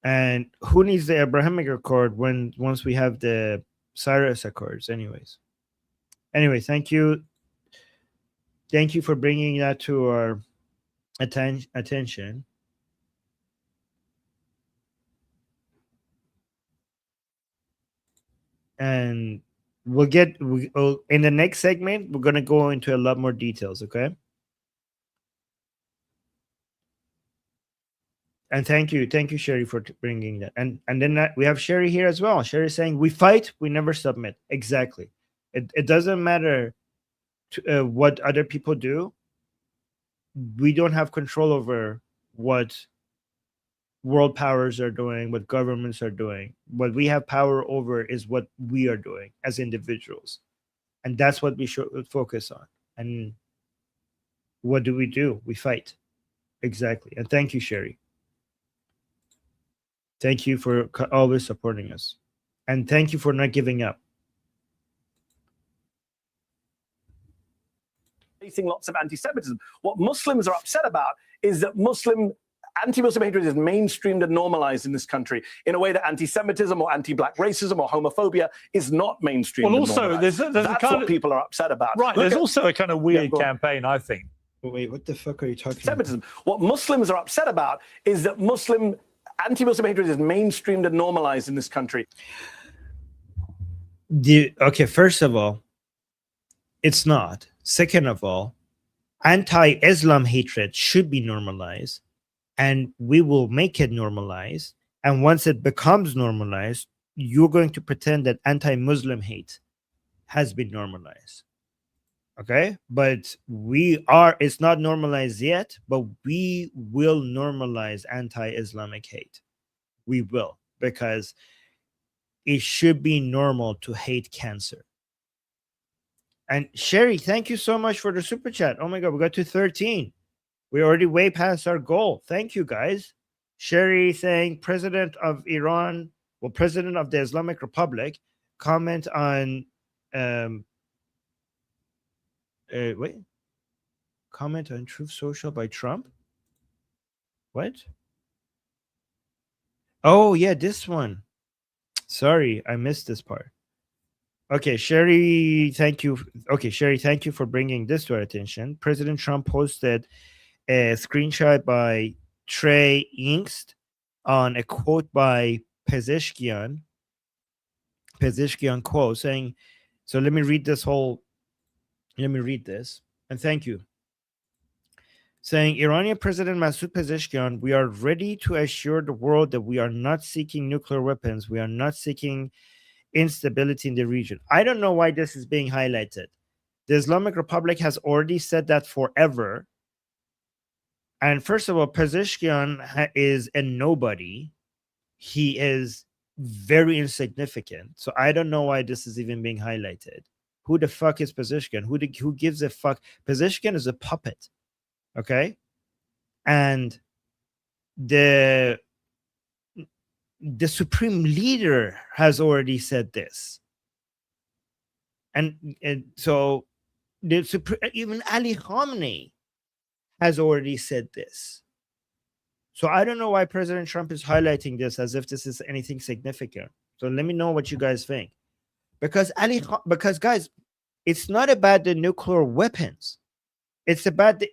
And who needs the Abrahamic Accord once we have the Cyrus Accords? Anyway, thank you for bringing that to our attention. And in the next segment, we're going to go into a lot more details, okay? And thank you, Sherry, for bringing that. And then we have Sherry here as well. Sherry saying, we fight, we never submit. Exactly. It doesn't matter what other people do. We don't have control over what world powers are doing, what governments are doing. What we have power over is what we are doing as individuals. And that's what we should focus on. And what do? We fight. Exactly. And thank you, Sherry. Thank you for always supporting us. And thank you for not giving up. facing lots of anti-Semitism. What Muslims are upset about is that anti-Muslim hatred is mainstreamed and normalized in this country in a way that anti-Semitism or anti-black racism or homophobia is not mainstreamed. Well, and also, normalized. there's That's what people are upset about. Right. There's also a kind of weird campaign, I think. Wait, what the fuck are you talking Semitism. What Muslims are upset about is that anti-Muslim hatred is mainstreamed and normalized in this country. Okay, first of all, it's not. Second of all, anti-Islam hatred should be normalized, and we will make it normalized. And once it becomes normalized, you're going to pretend that anti-Muslim hate has been normalized. Okay, but it's not normalized yet, but we will normalize anti-Islamic hate. We will, because it should be normal to hate cancer. And Sherry, thank you so much for the super chat. Oh my God, we got to 13. We're already way past our goal. Thank you, guys. Sherry saying president of Iran, well, president of the Islamic Republic, comment on comment on Truth Social by Trump. What? Oh yeah, this one. Sorry, I missed this part. Okay, Sherry, thank you. Okay, Sherry, thank you for bringing this to our attention. President Trump posted a screenshot by Trey Inkst on a quote by Pezeshkian quote saying, so let me read this, and thank you. Saying, Iranian President Masoud Pezeshkian, we are ready to assure the world that we are not seeking nuclear weapons. We are not seeking instability in the region. I don't know why this is being highlighted. The Islamic Republic has already said that forever. And first of all, Pezeshkian is a nobody. He is very insignificant. So I don't know why this is even being highlighted. Who the fuck is Pezeshkian? Who gives a fuck? Pezeshkian is a puppet. Okay? And the supreme leader has already said this. And so even Ali Khamenei has already said this. So I don't know why President Trump is highlighting this as if this is anything significant. So let me know what you guys think. Because guys, it's not about the nuclear weapons. It's about the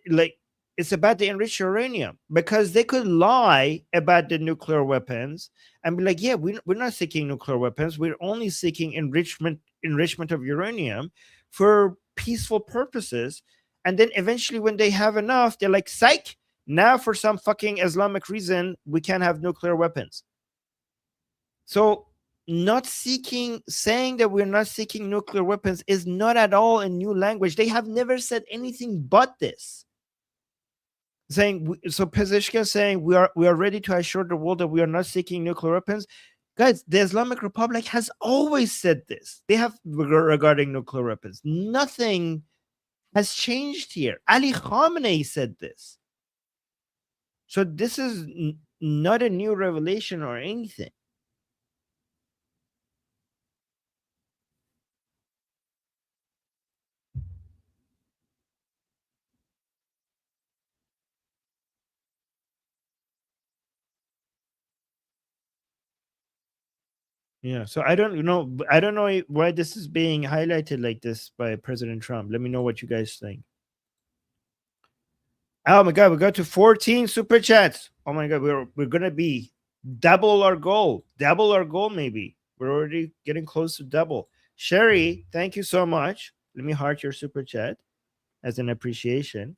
enriched uranium, because they could lie about the nuclear weapons and be like, yeah, we're not seeking nuclear weapons. We're only seeking enrichment of uranium for peaceful purposes. And then eventually when they have enough, they're like, psych, now for some fucking Islamic reason, we can't have nuclear weapons. So saying that we're not seeking nuclear weapons is not at all a new language. They have never said anything but this. Pezeshkian saying we are ready to assure the world that we are not seeking nuclear weapons. Guys, the Islamic Republic has always said this. They have regarding nuclear weapons. Nothing has changed here. Ali Khamenei said this. So this is not a new revelation or anything. Yeah, so I don't know why this is being highlighted like this by President Trump. Let me know what you guys think. Oh my God, we got to 14 super chats. Oh my God, we're gonna be double our goal. Maybe. We're already getting close to double. Sherry, thank you so much. Let me heart your super chat as an appreciation.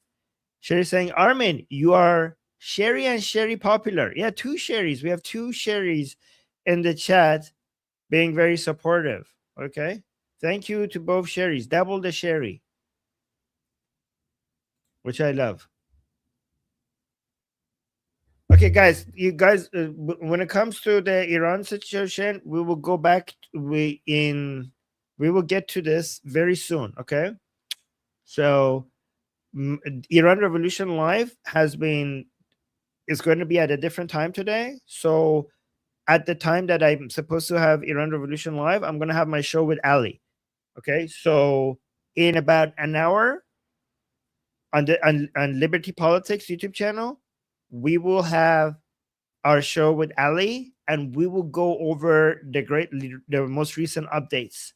Sherry saying, Armin, you are Sherry and Sherry popular. Yeah, two Sherrys. We have two Sherrys in the chat being very supportive. Okay. Thank you to both Sherrys. Double the Sherry, which I love. Okay, guys, when it comes to the Iran situation, we will go back. We will get to this very soon. Okay. So Iran Revolution Live is going to be at a different time today. So at the time that I'm supposed to have Iran Revolution Live, I'm going to have my show with Ali. Okay. So in about an hour, on the on Liberty Politics YouTube channel, we will have our show with Ali, and we will go over the most recent updates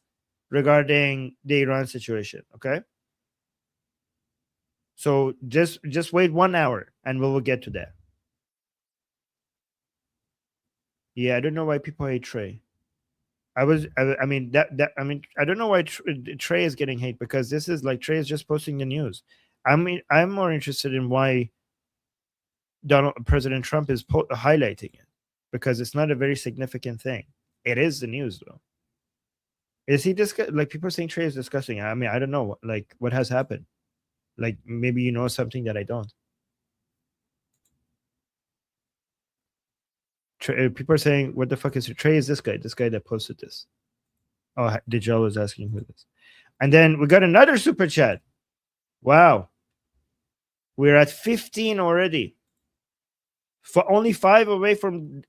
regarding the Iran situation. Okay. So just wait 1 hour and we will get to that. Yeah, I don't know why people hate Trey. I mean, I don't know why Trey is getting hate, because this is like Trey is just posting the news. I mean, I'm more interested in why President Trump is highlighting it, because it's not a very significant thing. It is the news, though. Is he like people are saying Trey is disgusting? I mean, I don't know, like what has happened. Like maybe you know something that I don't. People are saying, "What the fuck is Trey? Is this guy? This guy that posted this?" Oh, Dijal was asking who this. And then we got another super chat. Wow, we're at 15 already. For only 5 away from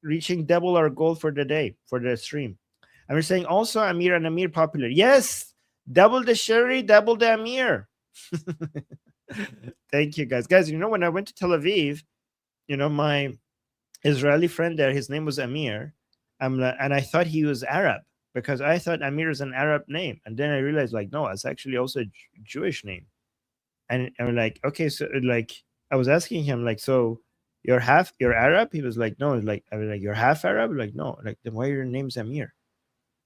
reaching double our goal for the day, for the stream. And we're saying also Amir and Amir popular. Yes, double the Sherry, double the Amir. Thank you, guys. Guys, you know, when I went to Tel Aviv, you know, my Israeli friend there, his name was Amir. And I thought he was Arab, because I thought Amir is an Arab name. And then I realized, like, no, it's actually also a Jewish name. And I'm like, okay, so like, I was asking him, like, so you're Arab? He was like, no. Like, I was like, you're half Arab? Like, no. Like, then why your name's Amir?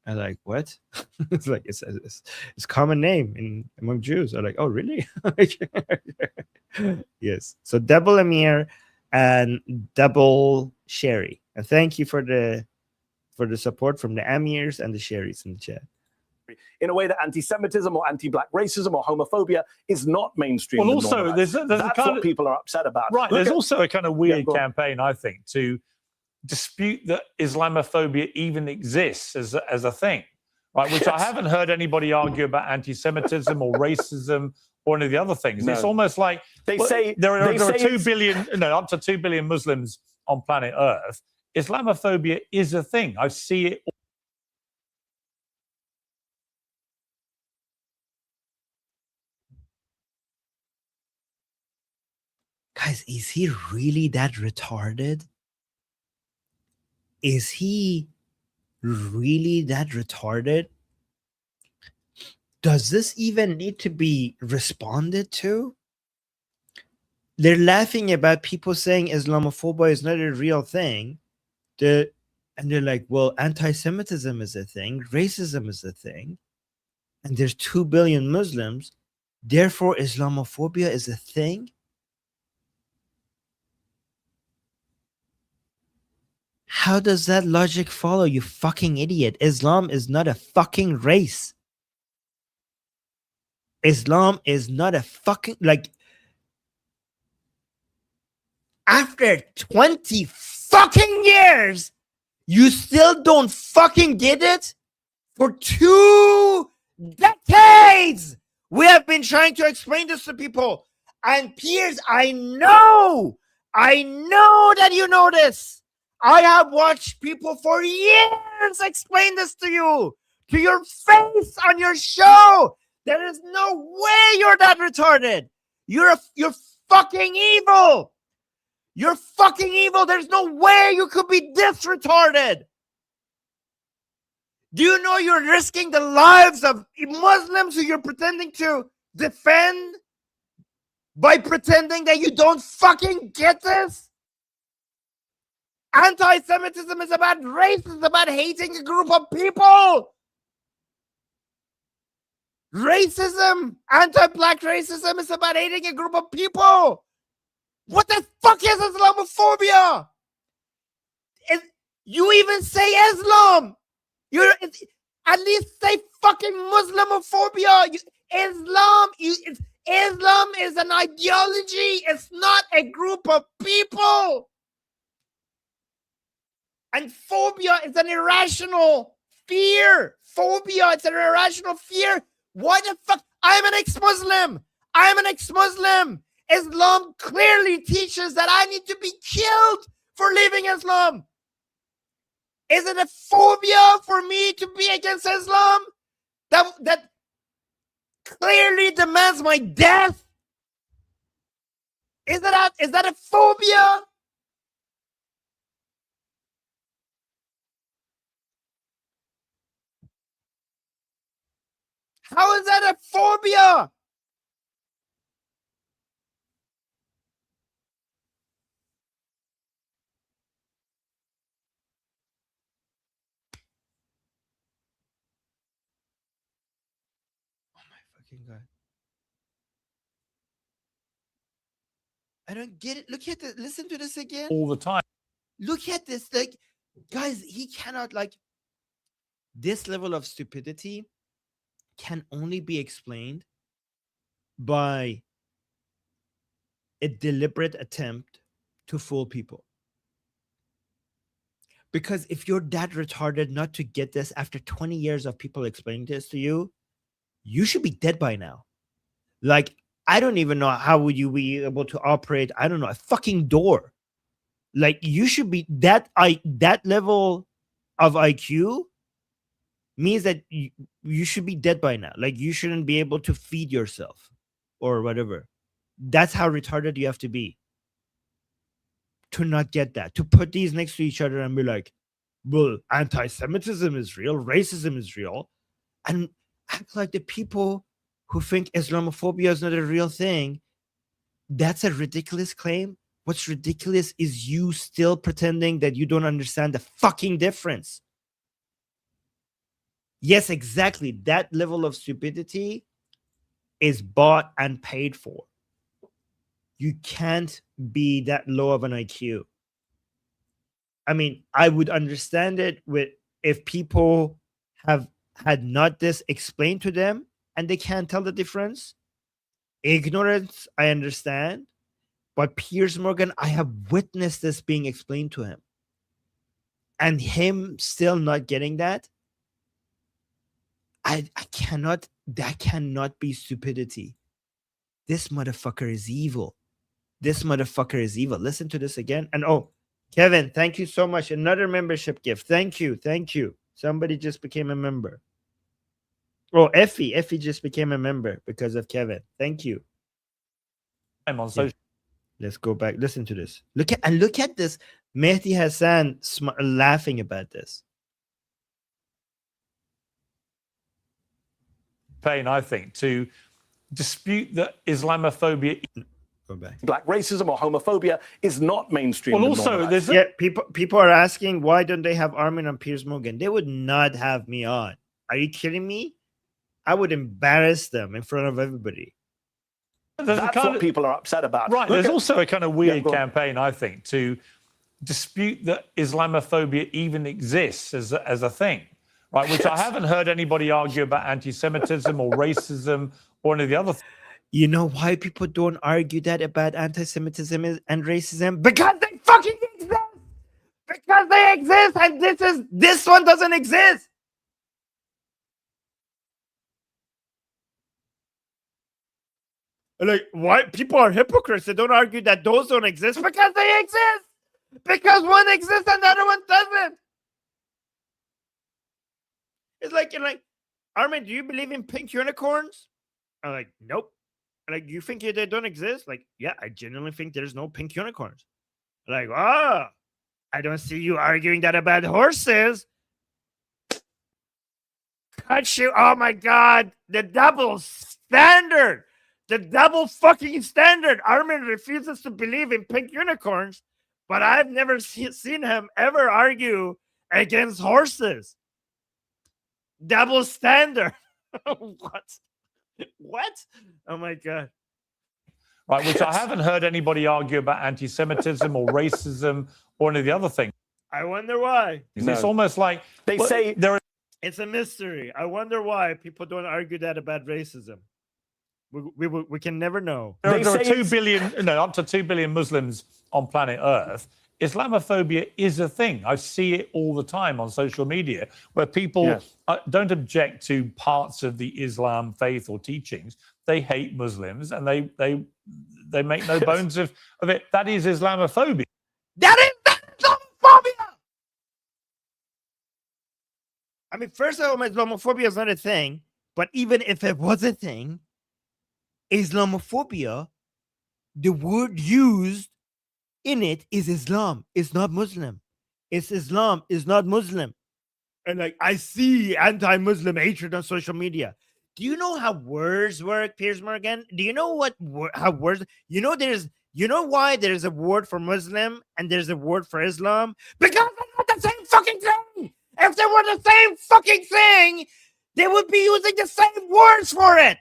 I'm like, what? It's like, it's common name among Jews. I'm like, oh, really? Yes. So double Amir and double Sherry. And thank you for the support from the Amirs and the Sherrys in the chat. In a way that anti-Semitism or anti-black racism or homophobia is not mainstream. Well, also, there's that's what people are upset about. Right. There's also a kind of weird campaign, I think, to dispute that Islamophobia even exists as a thing, right? Which I haven't heard anybody argue about anti-Semitism or racism or any of the other things. No. It's almost like they say there are 2 billion, up to 2 billion Muslims on planet Earth. Islamophobia is a thing. I see it. Guys, is he really that retarded? Is he really that retarded? Does this even need to be responded to? They're laughing about people saying Islamophobia is not a real thing. And they're like, well, anti-Semitism is a thing, racism is a thing, and there's 2 billion Muslims, therefore Islamophobia is a thing? How does that logic follow, you fucking idiot? Islam is not a fucking race. Islam is not a fucking, like, after 20 fucking years, you still don't fucking get it? For 2 decades, we have been trying to explain this to people. And Piers, I know that you know this. I have watched people for years explain this to you, to your face on your show. There is no way you're that retarded. You're fucking evil. You're fucking evil. There's no way you could be this retarded. Do you know you're risking the lives of Muslims who you're pretending to defend by pretending that you don't fucking get this? Anti-Semitism is about race. It's about hating a group of people. Racism, anti-black racism is about hating a group of people. What the fuck is Islamophobia? You even say Islam. You're at least say fucking Muslimophobia. Islam is an ideology. It's not a group of people. And phobia is an irrational fear. Phobia, it's an irrational fear. Why the fuck? I'm an ex-Muslim. Islam clearly teaches that I need to be killed for leaving Islam. Is it a phobia for me to be against Islam? That clearly demands my death. Is that a phobia? How is that a phobia? Oh my fucking God. I don't get it. Look at this. Listen to this again. all the time. Look at this. Like, guys, he cannot, like, this level of stupidity can only be explained by a deliberate attempt to fool people. Because if you're that retarded not to get this after 20 years of people explaining this to you, you should be dead by now. Like, I don't even know how would you be able to operate, I don't know, a fucking door. Like, you should be that level of IQ means that you should be dead by now. Like, you shouldn't be able to feed yourself or whatever. That's how retarded you have to be to not get that, to put these next to each other and be like, well, anti-Semitism is real, racism is real, and act like the people who think Islamophobia is not a real thing. That's a ridiculous claim. What's ridiculous is you still pretending that you don't understand the fucking difference. Yes, exactly. That level of stupidity is bought and paid for. You can't be that low of an IQ. I mean, I would understand it with if people have had not this explained to them and they can't tell the difference. Ignorance, I understand. But Piers Morgan, I have witnessed this being explained to him. And him still not getting that, I cannot, that cannot be stupidity. This motherfucker is evil. This motherfucker is evil. Listen to this again. And oh, Kevin, thank you so much. Another membership gift. Thank you. Thank you. Somebody just became a member. Oh, Effie just became a member because of Kevin. Thank you. I'm on social. Let's go back. Listen to this. Look at this. Mehdi Hassan laughing about this. Pain, I think, to dispute that Islamophobia. Go back. Black racism or homophobia is not mainstream. Well, and also, normalized. there's People are asking why don't they have Armin on Piers Morgan? They would not have me on. Are you kidding me? I would embarrass them in front of everybody. That's what people are upset about. Right. There's also a kind of weird Yeah, campaign, I think, to dispute that Islamophobia even exists as a thing, right? Which I haven't heard anybody argue about anti-Semitism or racism or any of the other things. You know why people don't argue that about anti-Semitism and racism? Because they fucking exist! Because they exist, and this one doesn't exist! Like, why people are hypocrites? They don't argue that those don't exist because they exist! Because one exists and the other one doesn't! It's like, you're like, Armin, do you believe in pink unicorns? I'm like, nope. Like, you think they don't exist? Like, yeah, I genuinely think there's no pink unicorns. Like, oh, I don't see you arguing that about horses. Cut you. Oh my God. The double standard. The double fucking standard. Armin refuses to believe in pink unicorns, but I've never seen him ever argue against horses. Double standard. What? Oh my God. Right, which I haven't heard anybody argue about anti-Semitism or racism or any of the other things. I wonder why. It's almost like They say there are. It's a mystery. I wonder why people don't argue that about racism. We can never know. There are 2 billion, up to 2 billion Muslims on planet Earth. Islamophobia is a thing. I see it all the time on social media where people don't object to parts of the Islam faith or teachings. They hate Muslims and they make no bones of it. That is Islamophobia. That is Islamophobia! I mean, first of all, Islamophobia is not a thing, But even if it was a thing, Islamophobia, the word used in it is Islam. It's not Muslim. It's Islam. It's not Muslim. And like, I see anti-Muslim hatred on social media. Do you know how words work, Piers Morgan? Do you know how words? You know why there's a word for Muslim and there's a word for Islam? Because they're not the same fucking thing. If they were the same fucking thing, they would be using the same words for it.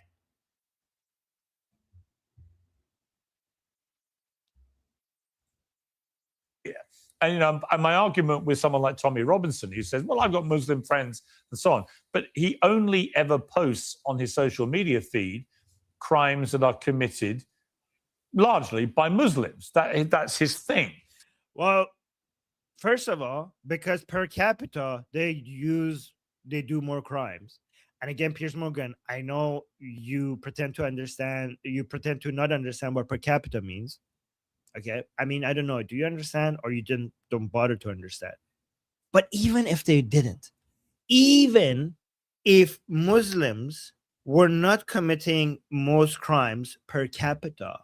And and my argument with someone like Tommy Robinson, who says, "Well, I've got Muslim friends and so on," but he only ever posts on his social media feed crimes that are committed largely by Muslims. That's his thing. Well, first of all, because per capita they do more crimes. And again, Piers Morgan, I know you pretend to not understand what per capita means. Okay, I mean, I don't know. Do you understand, or you don't bother to understand? But even if they didn't, even if Muslims were not committing most crimes per capita,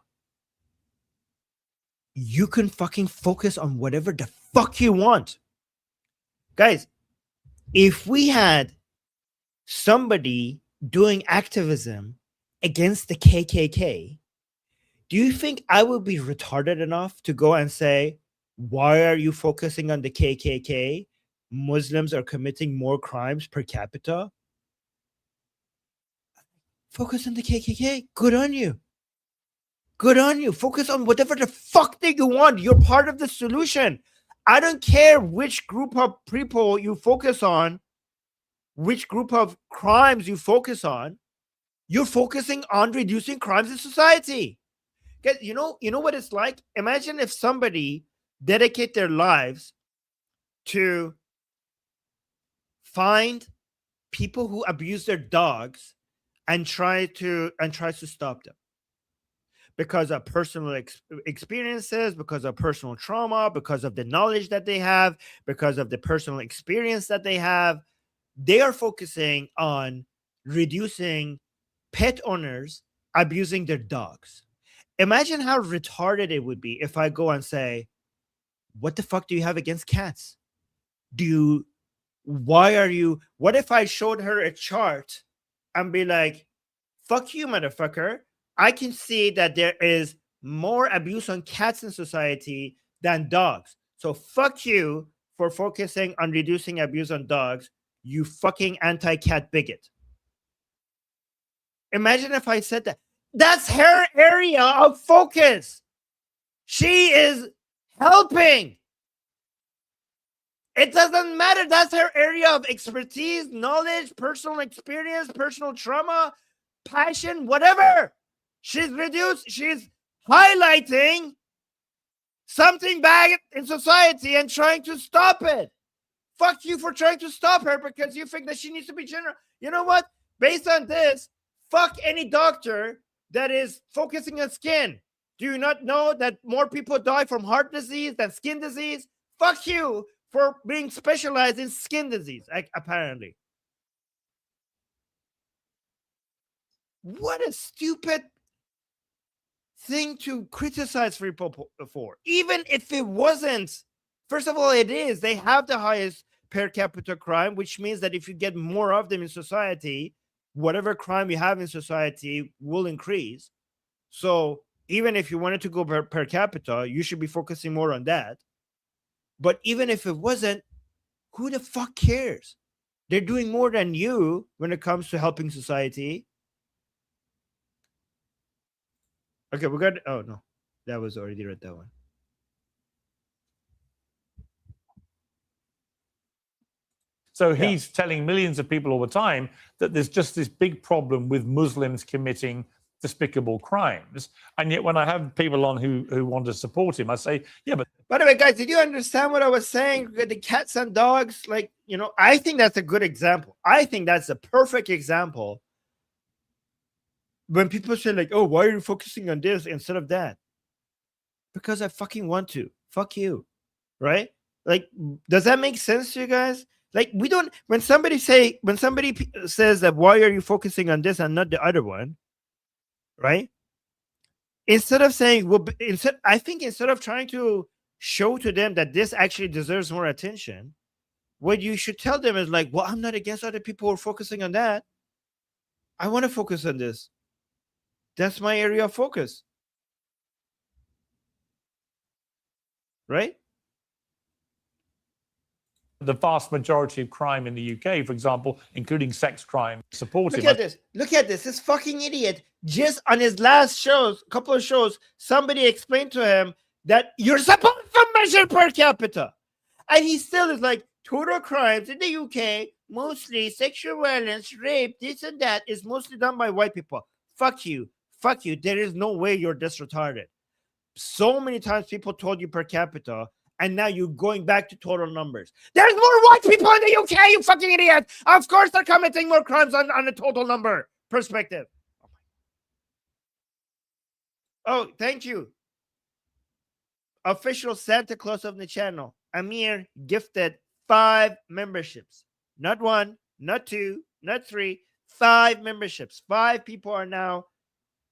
you can fucking focus on whatever the fuck you want, guys. If we had somebody doing activism against the KKK, do you think I would be retarded enough to go and say, why are you focusing on the KKK? Muslims are committing more crimes per capita. Focus on the KKK. Good on you. Good on you. Focus on whatever the fuck that you want. You're part of the solution. I don't care which group of people you focus on, which group of crimes you focus on. You're focusing on reducing crimes in society. You know what it's like? Imagine if somebody dedicate their lives to find people who abuse their dogs and try to stop them because of personal experiences, because of personal trauma, because of the knowledge that they have, because of the personal experience that they have. They are focusing on reducing pet owners abusing their dogs. Imagine how retarded it would be if I go and say, what the fuck do you have against cats? What if I showed her a chart and be like, fuck you, motherfucker. I can see that there is more abuse on cats in society than dogs. So fuck you for focusing on reducing abuse on dogs, you fucking anti-cat bigot. Imagine if I said that. That's her area of focus. She is helping. It doesn't matter. That's her area of expertise, knowledge, personal experience, personal trauma, passion, whatever. She's highlighting something bad in society and trying to stop it. Fuck you for trying to stop her because you think that she needs to be general. You know what? Based on this, fuck any doctor that is focusing on skin. Do you not know that more people die from heart disease than skin disease? Fuck you for being specialized in skin disease, apparently. What a stupid thing to criticize people for. Even if it wasn't. First of all, it is. They have the highest per capita crime, which means that if you get more of them in society, whatever crime you have in society will increase. So even if you wanted to go per capita, you should be focusing more on that. But even if it wasn't, who the fuck cares? They're doing more than you when it comes to helping society. Okay, we got. Oh no, that was already read that one. So he's telling millions of people all the time that there's just this big problem with Muslims committing despicable crimes. And yet when I have people on who want to support him, I say, yeah, but... By the way, guys, did you understand what I was saying? The cats and dogs, like, I think that's a good example. I think that's a perfect example. When people say like, oh, why are you focusing on this instead of that? Because I fucking want to. Fuck you. Right? Like, does that make sense to you guys? Like, we don't, when somebody says that, why are you focusing on this and not the other one, right? Instead of saying, well, I think instead of trying to show to them that this actually deserves more attention, what you should tell them is like, well, I'm not against other people who are focusing on that. I want to focus on this. That's my area of focus. Right? The vast majority of crime in the UK, for example, including sex crime, supported. Look at this. Look at this. This fucking idiot. Just on his last couple of shows, somebody explained to him that you're supposed to measure per capita. And he still is like, total crimes in the UK, mostly sexual violence, rape, this and that, is mostly done by white people. Fuck you. Fuck you. There is no way you're this retarded. So many times people told you per capita, and now you're going back to total numbers. There's more white people in the UK, you fucking idiot. Of course they're committing more crimes on a total number perspective. Oh, thank you. Official Santa Claus of the channel, Amir, gifted 5 memberships. Not 1, not 2, not 3, 5 memberships. 5 people are now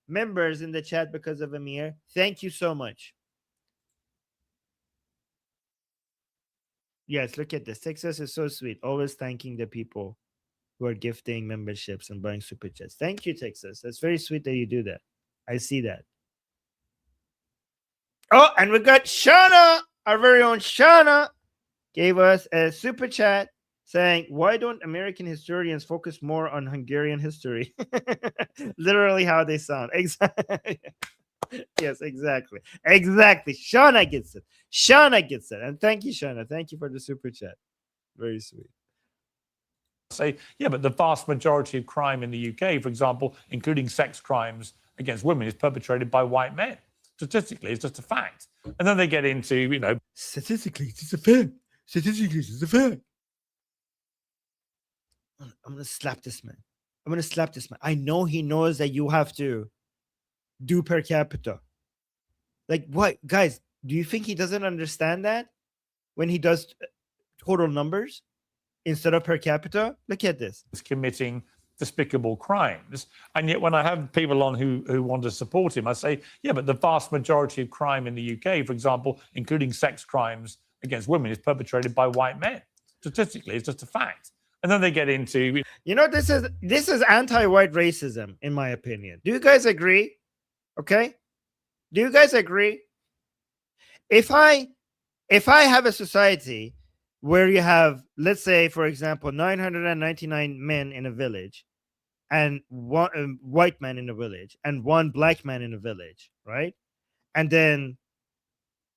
members in the chat because of Amir. Thank you so much. Yes, look at this. Texas is so sweet. Always thanking the people who are gifting memberships and buying super chats. Thank you, Texas. That's very sweet that you do that. I see that. Oh, and we got Shauna, our very own Shauna, gave us a super chat saying, why don't American historians focus more on Hungarian history? Literally how they sound. Exactly. Yes, exactly. Exactly. Shauna gets it. Shauna gets it. And thank you, Shauna. Thank you for the super chat. Very sweet. Say, yeah, but the vast majority of crime in the UK, for example, including sex crimes against women, is perpetrated by white men. Statistically, it's just a fact. And then they get into, you know, statistically, it's a fact. Statistically, it's a fact. I'm going to slap this man. I'm going to slap this man. I know he knows that you have to do per capita. Like, what? Guys, do you think he doesn't understand that when he does total numbers instead of per capita? Look at this. It's committing despicable crimes. And yet when I have people on who want to support him, I say, yeah, but the vast majority of crime in the UK, for example, including sex crimes against women, is perpetrated by white men. Statistically, it's just a fact. And then they get into, you know, this is anti-white racism, in my opinion. Do you guys agree? Okay. Do you guys agree? If I have a society where you have, let's say, for example, 999 men in a village and one white man in a village and 1 black man in a village, right? And then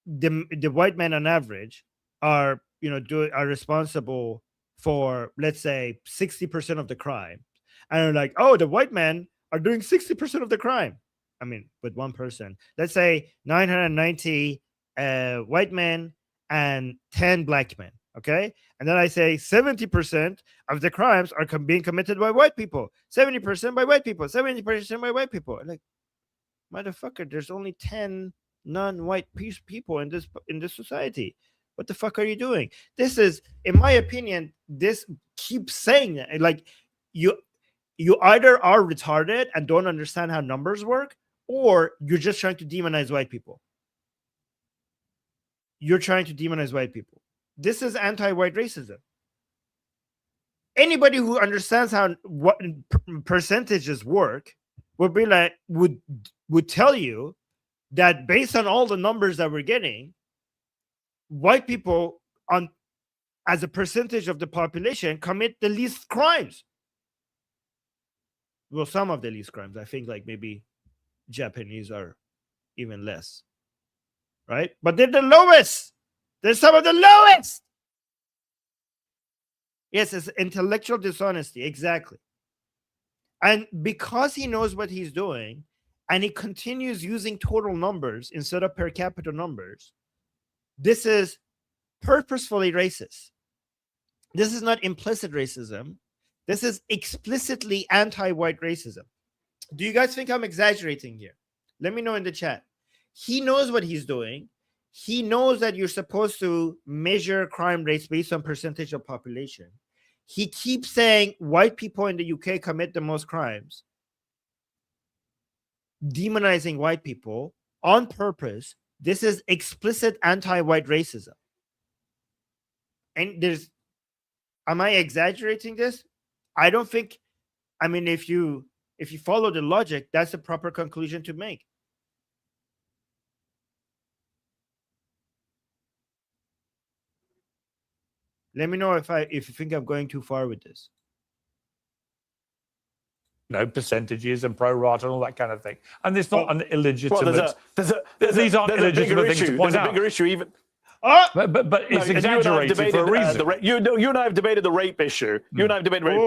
the white men on average are, you know, are responsible for, let's say, 60% of the crime. And they're like, oh, the white men are doing 60% of the crime. I mean, with 1 person. Let's say 990 white men and 10 black men. Okay. And then I say 70% of the crimes are being committed by white people. 70% by white people. 70% by white people. Like, motherfucker, there's only 10 non-white people in this society. What the fuck are you doing? This is, in my opinion, this keeps saying that. Like, you either are retarded and don't understand how numbers work, or you're just trying to demonize white people. You're trying to demonize white people. This is anti-white racism. Anybody who understands how what percentages work would be like, would tell you that based on all the numbers that we're getting, white people as a percentage of the population commit the least crimes. Well, some of the least crimes. I think like maybe Japanese are even less, right? But they're the lowest. They're some of the lowest. Yes, it's intellectual dishonesty. Exactly. And because he knows what he's doing and he continues using total numbers instead of per capita numbers, this is purposefully racist. This is not implicit racism. This is explicitly anti-white racism. Do you guys think I'm exaggerating here? Let me know in the chat. He knows what he's doing. he knows that you're supposed to measure crime rates based on percentage of population. He keeps saying white people in the UK commit the most crimes, demonizing white people on purpose. This is explicit anti-white racism. And am I exaggerating this? I don't think, I mean, if you follow the logic, that's the proper conclusion to make. Let me know if you think I'm going too far with this. No, percentages and pro rata and all that kind of thing. And it's not an illegitimate. These aren't illegitimate things to point out. There's a bigger issue even. Oh, but it's exaggerated for a reason. You and I have debated the rape issue. You and I have debated rape.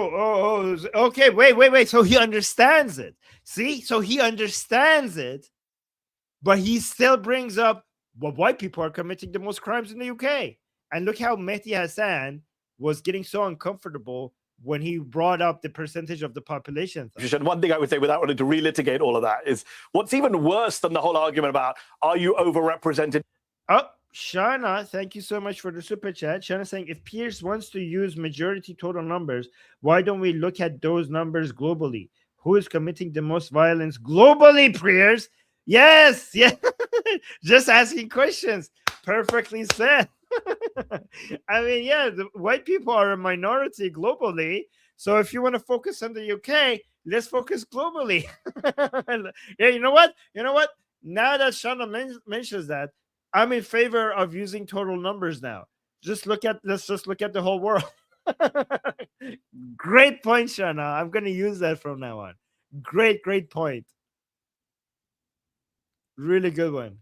Okay, wait. So he understands it. See? So he understands it, but he still brings up, well, white people are committing the most crimes in the UK. And look how Mehdi Hassan was getting so uncomfortable when he brought up the percentage of the population. One thing I would say, without wanting to relitigate all of that, is what's even worse than the whole argument about, are you overrepresented? Oh, Shana, thank you so much for the super chat. Shana saying, if Piers wants to use majority total numbers, why don't we look at those numbers globally? Who is committing the most violence globally, Piers? Yes. Just asking questions. Perfectly said. I mean, yeah, the white people are a minority globally. So if you want to focus on the UK, let's focus globally. Yeah, you know what? Now that Shana mentions that, I'm in favor of using total numbers now. Let's just look at the whole world. Great point, Shana. I'm going to use that from now on. Great point. Really good one.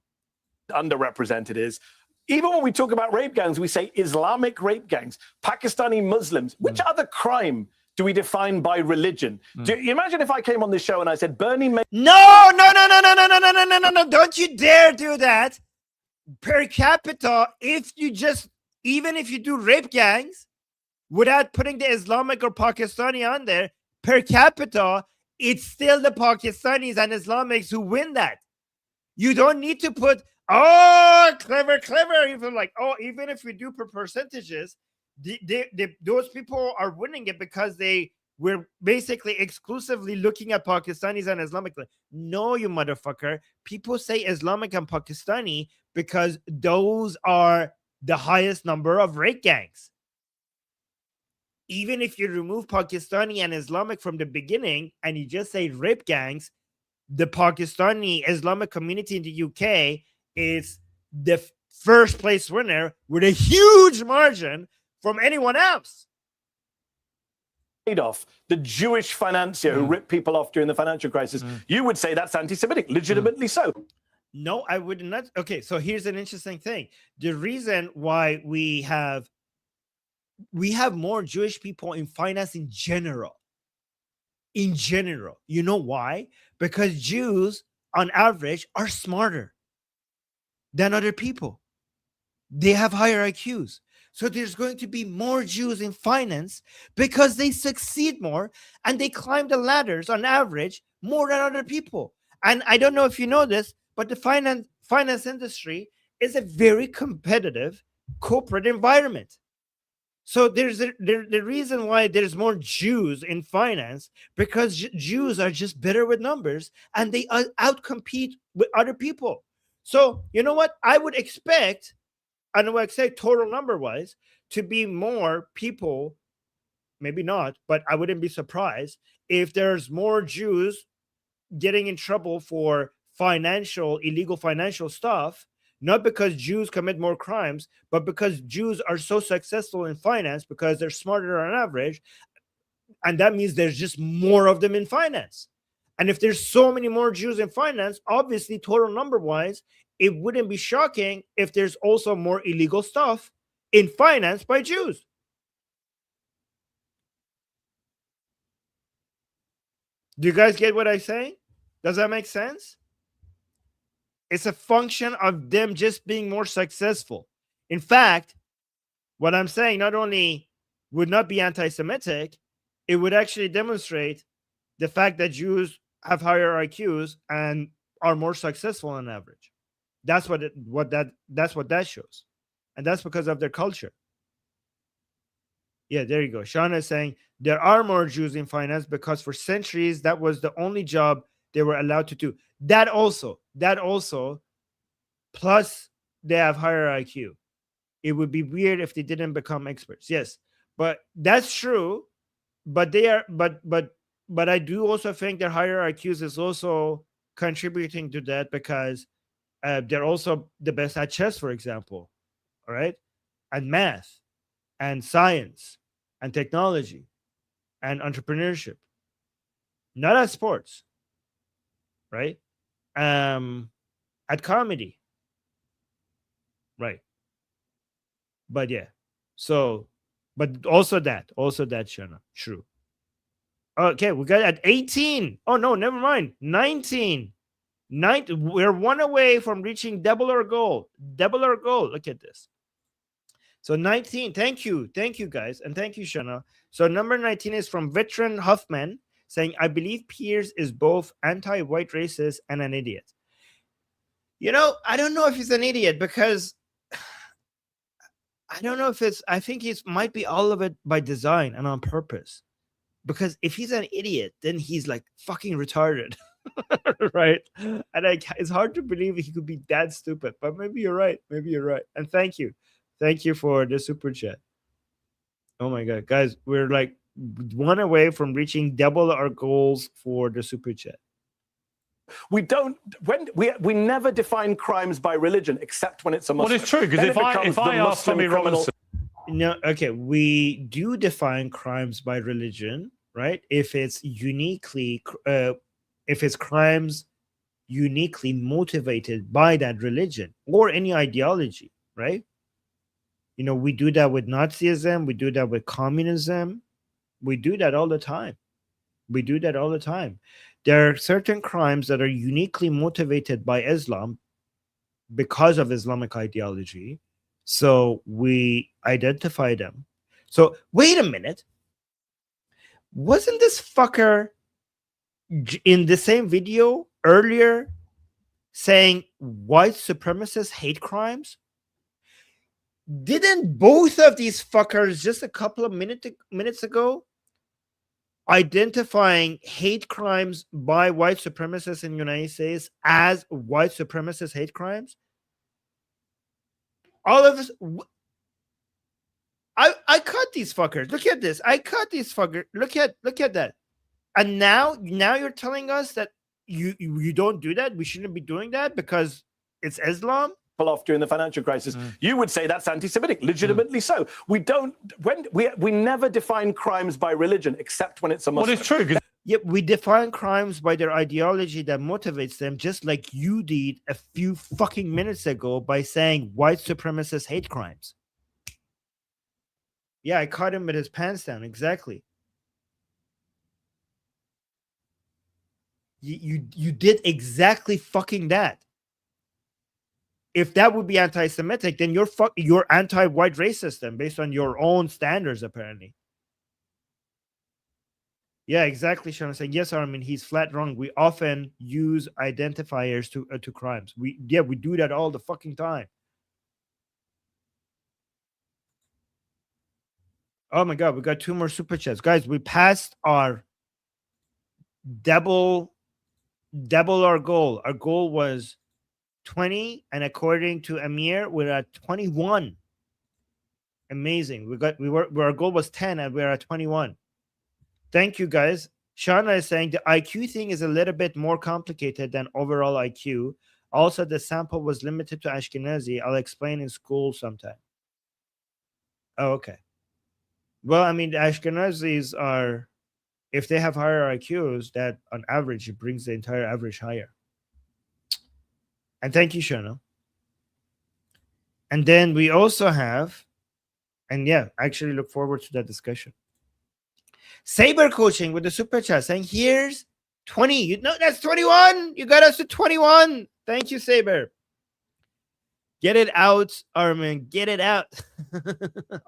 Underrepresented is, even when we talk about rape gangs, we say Islamic rape gangs, Pakistani Muslims. Which other crime do we define by religion? Do you imagine if I came on this show and I said Bernie Madoff? No. Don't you dare do that. Per capita, even if you do rape gangs without putting the Islamic or Pakistani on there, per capita, it's still the Pakistanis and Islamics who win that. You don't need to put, clever. Even if we do per percentages, those people are winning it because we're basically exclusively looking at Pakistanis and Islamic. No, you motherfucker. People say Islamic and Pakistani because those are the highest number of rape gangs. Even if you remove Pakistani and Islamic from the beginning and you just say rape gangs, the Pakistani Islamic community in the UK is the first place winner with a huge margin from anyone else. Madoff, the Jewish financier who ripped people off during the financial crisis, you would say that's anti-Semitic, legitimately so. No, I would not. Okay, so here's an interesting thing. The reason why we have more Jewish people in finance in general. You know why? Because Jews, on average, are smarter than other people. They have higher IQs. So there's going to be more Jews in finance because they succeed more and they climb the ladders on average more than other people. And I don't know if you know this, but the finance industry is a very competitive corporate environment. So there's the reason why there's more Jews in finance, because Jews are just better with numbers and they outcompete with other people. So you know what? I would expect, and I would say total number wise, to be more people, maybe not, but I wouldn't be surprised if there's more Jews getting in trouble for illegal financial stuff. Not because Jews commit more crimes, but because Jews are so successful in finance because they're smarter on average. And that means there's just more of them in finance. And if there's so many more Jews in finance, obviously total number wise, it wouldn't be shocking if there's also more illegal stuff in finance by Jews. Do you guys get what I'm saying? Does that make sense? It's a function of them just being more successful. In fact, what I'm saying not only would not be anti-Semitic, it would actually demonstrate the fact that Jews have higher IQs and are more successful on average. That's what that shows, and that's because of their culture. Yeah, there you go. Shauna is saying there are more Jews in finance because for centuries that was the only job they were allowed to do. That also, plus they have higher IQ. It would be weird if they didn't become experts. Yes, but that's true. But they are, but I do also think their higher IQs is also contributing to that because they're also the best at chess, for example. All right, and math, and science, and technology, and entrepreneurship. Not at sports, right? At comedy, right? But yeah, so, but also that, Shana, true. Okay, we got at 18. Oh no, never mind. 19. We're one away from reaching double our goal. Double our goal. Look at this. So 19. Thank you guys, and thank you, Shana. So number 19 is from veteran Huffman saying, "I believe Piers is both anti-white racist and an idiot." You know, I don't know if he's an idiot because I don't know if it's. I think it might be all of it by design and on purpose. Because if he's an idiot, then he's like fucking retarded, right? And it's hard to believe he could be that stupid. But maybe you're right. And thank you for the super chat. Oh my god, guys, we're like one away from reaching double our goals for the super chat. We never define crimes by religion except when it's a Muslim. Well, it's true because if I ask Tommy Robinson. No, okay, we do define crimes by religion, right? If it's crimes uniquely motivated by that religion or any ideology, right? You know, we do that with Nazism, we do that with communism, we do that all the time. There are certain crimes that are uniquely motivated by Islam because of Islamic ideology. So we identify them. So wait a minute. Wasn't this fucker in the same video earlier saying white supremacists hate crimes? Didn't both of these fuckers just a couple of minutes ago identifying hate crimes by white supremacists in the United States as white supremacist hate crimes? All of us, I cut these fuckers. Look at this. I cut these fuckers. Look at that. And now you're telling us that you don't do that. We shouldn't be doing that because it's Islam. Off during the financial crisis. You would say that's anti-Semitic, legitimately so. We never define crimes by religion except when it's a Muslim. Well, it's true. Yep, we define crimes by their ideology that motivates them, just like you did a few fucking minutes ago by saying white supremacists hate crimes. Yeah, I caught him with his pants down. Exactly. You did exactly fucking that. If that would be anti-Semitic, then you're anti-white racist then, based on your own standards, apparently. Yeah, exactly, Sean. Saying yes, Armin, he's flat wrong. We often use identifiers to crimes. We do that all the fucking time. Oh my god, we got 2 more super chats, guys. We passed our double our goal. Our goal was 20, and according to Amir, we're at 21. Amazing. Our goal was 10, and we're at 21. Thank you, guys. Shauna is saying the IQ thing is a little bit more complicated than overall IQ. Also, the sample was limited to Ashkenazi. I'll explain in school sometime. Oh, okay. Well, I mean, the Ashkenazis are, if they have higher IQs, that on average, it brings the entire average higher. And thank you, Shana. And then we also have, and yeah, actually look forward to that discussion. Saber Coaching with the super chat saying, here's 20. You know, that's 21. You got us to 21. Thank you, Saber. Get it out, Armin. Get it out.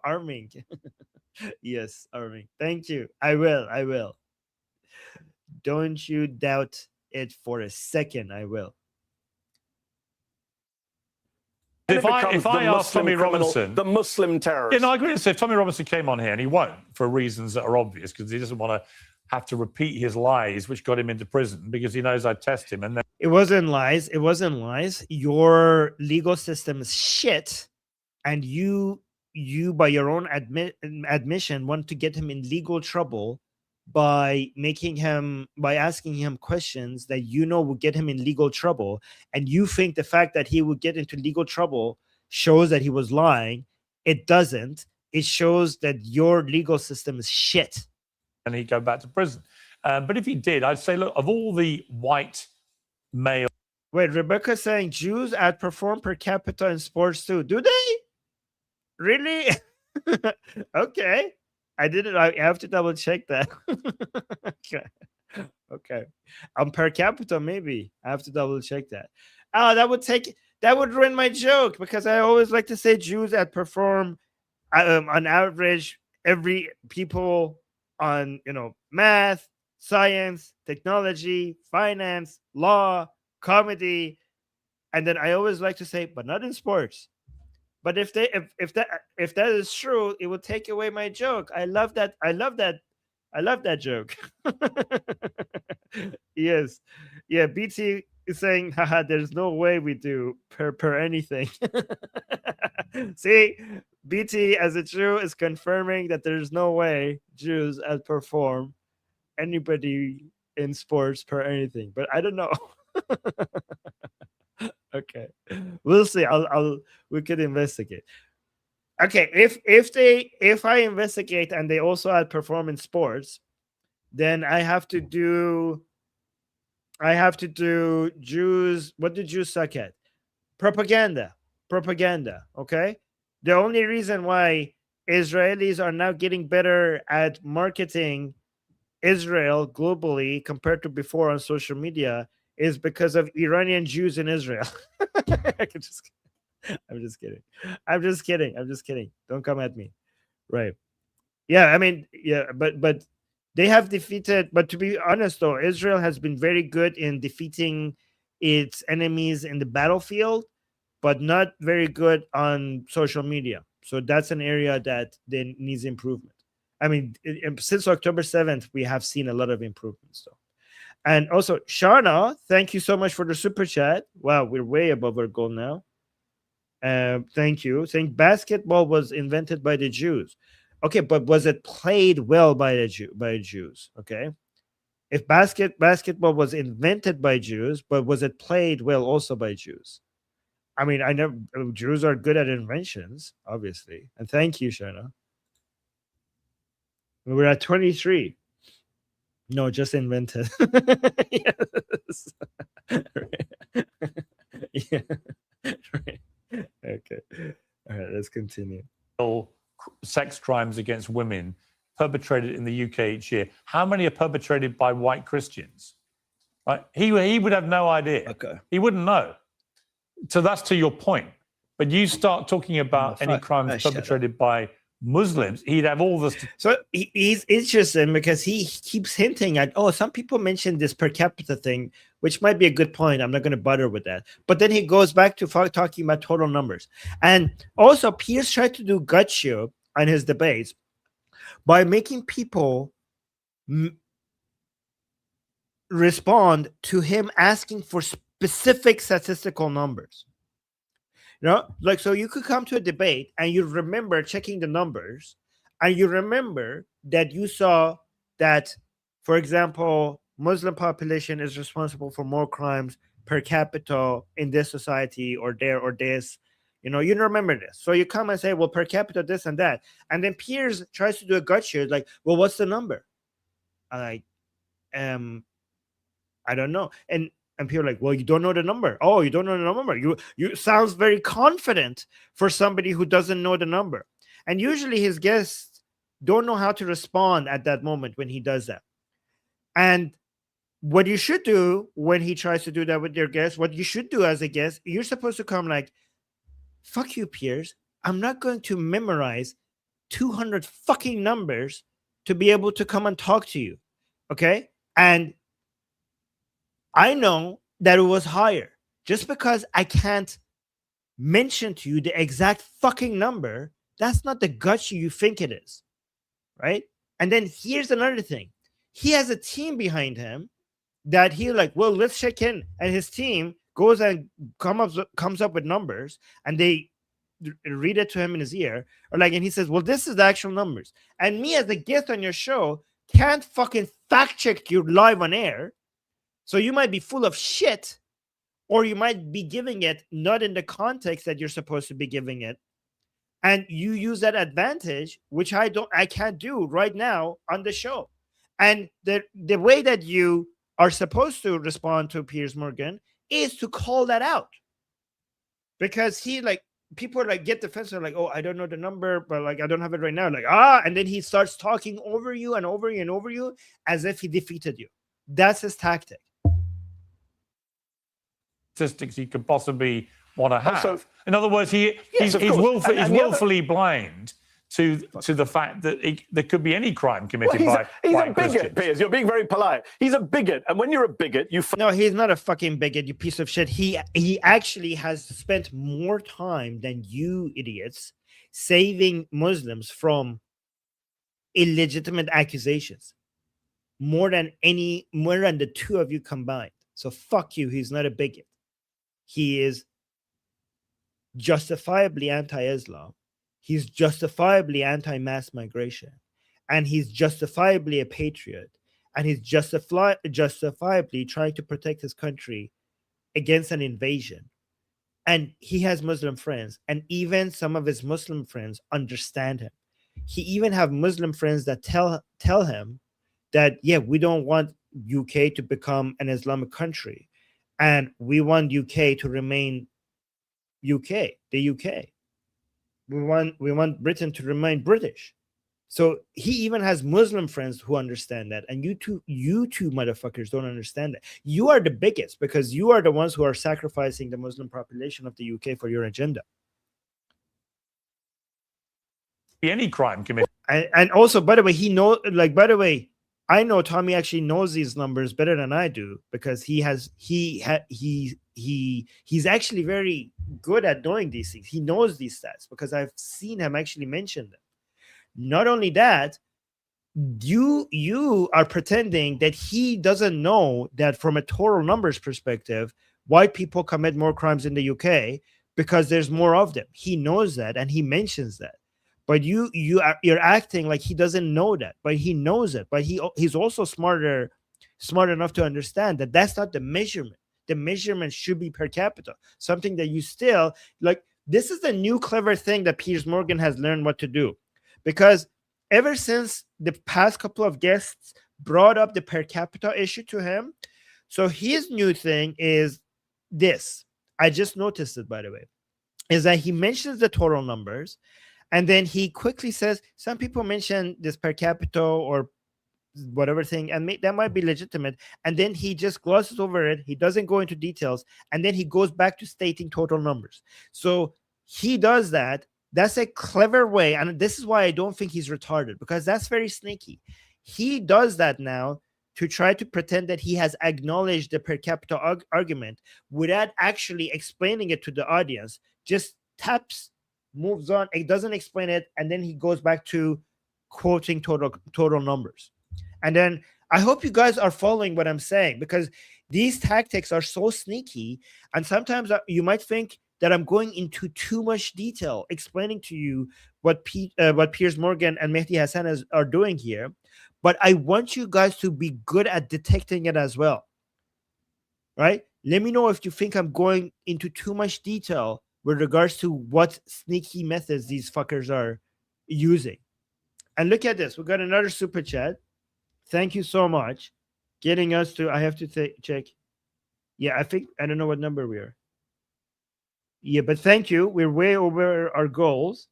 Armin. Yes, Armin. Thank you. I will. Don't you doubt it for a second. I will. If I becomes the asked Muslim Tommy criminal, Robinson, the Muslim terrorist. yeah, no, I agree. So if Tommy Robinson came on here, and he won't for reasons that are obvious, because he doesn't want to have to repeat his lies, which got him into prison, because he knows I'd test him. And then It wasn't lies. It wasn't lies. Your legal system is shit, and you by your own admission want to get him in legal trouble by asking him questions that you know will get him in legal trouble, and you think the fact that he would get into legal trouble shows that he was lying. It doesn't. It shows that your legal system is shit. and he'd go back to prison. But if he did, I'd say, look, of all the white male. Wait, Rebecca's saying Jews outperform per capita in sports too. Do they? Really? Okay. I have to double check that. Okay. Okay. Per capita, maybe. I have to double check that. Oh, that would ruin my joke, because I always like to say Jews outperform on average every people on math, science, technology, finance, law, comedy, and then I always like to say, but not in sports. But if that is true, it will take away my joke. I love that joke. Yes. Yeah, BT is saying, haha, there's no way we do per anything. See, BT as a Jew is confirming that there's no way Jews outperform anybody in sports per anything. But I don't know. Okay, we'll see. We could investigate. Okay, if I investigate and they also outperform in sports, then I have to do Jews. What do Jews suck at? Propaganda. Okay, the only reason why Israelis are now getting better at marketing Israel globally compared to before on social media is because of Iranian Jews in Israel. I'm just kidding. Don't come at me. Right. Yeah, I mean, yeah, but they have defeated, but to be honest though, Israel has been very good in defeating its enemies in the battlefield, but not very good on social media. So that's an area that then needs improvement. I mean, since October 7th, we have seen a lot of improvements though. And also, Shauna, thank you so much for the super chat. Wow, we're way above our goal now. Thank you. Saying basketball was invented by the Jews. Okay, but was it played well by Jews? Okay, if basketball was invented by Jews, but was it played well also by Jews? I mean, Jews are good at inventions, obviously. And thank you, Shauna. We're at 23. No, just invented. Yes. Right. Yeah. Right. Okay. All right, let's continue. Sex crimes against women perpetrated in the UK each year. How many are perpetrated by white Christians? Right? He would have no idea. Okay. He wouldn't know. So that's to your point. But you start talking about any crimes perpetrated by Muslims, he'd have all this. So he's interesting because he keeps hinting at, some people mentioned this per capita thing, which might be a good point. I'm not going to bother with that. But then he goes back to talking about total numbers. And also, Piers tried to do gut show on his debates by making people respond to him asking for specific statistical numbers. Like, so you could come to a debate and you remember checking the numbers and you remember that you saw that, for example, Muslim population is responsible for more crimes per capita in this society or there or this. You remember this. So you come and say, well, per capita, this and that. And then Piers tries to do a gut share, like, well, what's the number? I don't know. And people are like, well, you don't know the number. Oh, you don't know the number. You sounds very confident for somebody who doesn't know the number. And usually his guests don't know how to respond at that moment when he does that. And what you should do when he tries to do that with your guests, what you should do as a guest, you're supposed to come like, fuck you, Piers. I'm not going to memorize 200 fucking numbers to be able to come and talk to you. Okay? And I know that it was higher. Just because I can't mention to you the exact fucking number, that's not the guts you think it is, right? And then here's another thing. He has a team behind him that he like, well, let's check in. And his team goes and comes up with numbers, and they read it to him in his ear, or like, and he says, well, this is the actual numbers. And me as a guest on your show can't fucking fact check you live on air. So you might be full of shit, or you might be giving it not in the context that you're supposed to be giving it. And you use that advantage, which I can't do right now on the show. And the way that you are supposed to respond to Piers Morgan is to call that out. Because he like, people are like, get defensive, like, oh, I don't know the number, but like, I don't have it right now. Like, and then he starts talking over you and over you and over you as if he defeated you. That's his tactic. Statistics he could possibly want to have. Also, in other words, he's willfully blind to the fact that there could be any crime committed he's by a bigot, Christians. Piers. You're being very polite. He's a bigot, and when you're a bigot, No, he's not a fucking bigot, you piece of shit. He actually has spent more time than you idiots saving Muslims from illegitimate accusations. More than the two of you combined. So fuck you. He's not a bigot. He is justifiably anti-Islam. He's justifiably anti-mass migration. And he's justifiably a patriot. And he's justifiably trying to protect his country against an invasion. And he has Muslim friends. And even some of his Muslim friends understand him. He even have Muslim friends that tell him that, yeah, we don't want UK to become an Islamic country. And we want UK to remain UK, the UK. We want Britain to remain British. So he even has Muslim friends who understand that. And you two motherfuckers don't understand that. You are the biggest because you are the ones who are sacrificing the Muslim population of the UK for your agenda. Any crime committed. And also, by the way, I know Tommy actually knows these numbers better than I do because he's actually very good at knowing these things. He knows these stats because I've seen him actually mention them. Not only that, you are pretending that he doesn't know that from a total numbers perspective, white people commit more crimes in the UK because there's more of them. He knows that and he mentions that. But you're acting like he doesn't know that, but he knows it. But he's also smart enough to understand that that's not the measurement. The measurement should be per capita, something that you still like. This is the new clever thing that Piers Morgan has learned what to do, because ever since the past couple of guests brought up the per capita issue to him, so his new thing is this. I just noticed it, by the way, is that he mentions the total numbers. And then he quickly says, some people mention this per capita or whatever thing, and that might be legitimate. And then he just glosses over it. He doesn't go into details. And then he goes back to stating total numbers. So he does that. That's a clever way. And this is why I don't think he's retarded, because that's very sneaky. He does that now to try to pretend that he has acknowledged the per capita argument without actually explaining it to the audience. Just moves on, it doesn't explain it, and then he goes back to quoting total numbers. And then I hope you guys are following what I'm saying, because these tactics are so sneaky, and sometimes you might think that I'm going into too much detail explaining to you what Piers Morgan and Mehdi Hassan are doing here, but I want you guys to be good at detecting it as well, right? Let me know if you think I'm going into too much detail with regards to what sneaky methods these fuckers are using. And look at this. We got another super chat. Thank you so much. Getting us to, I have to check. Yeah, I don't know what number we are. Yeah, but thank you. We're way over our goals.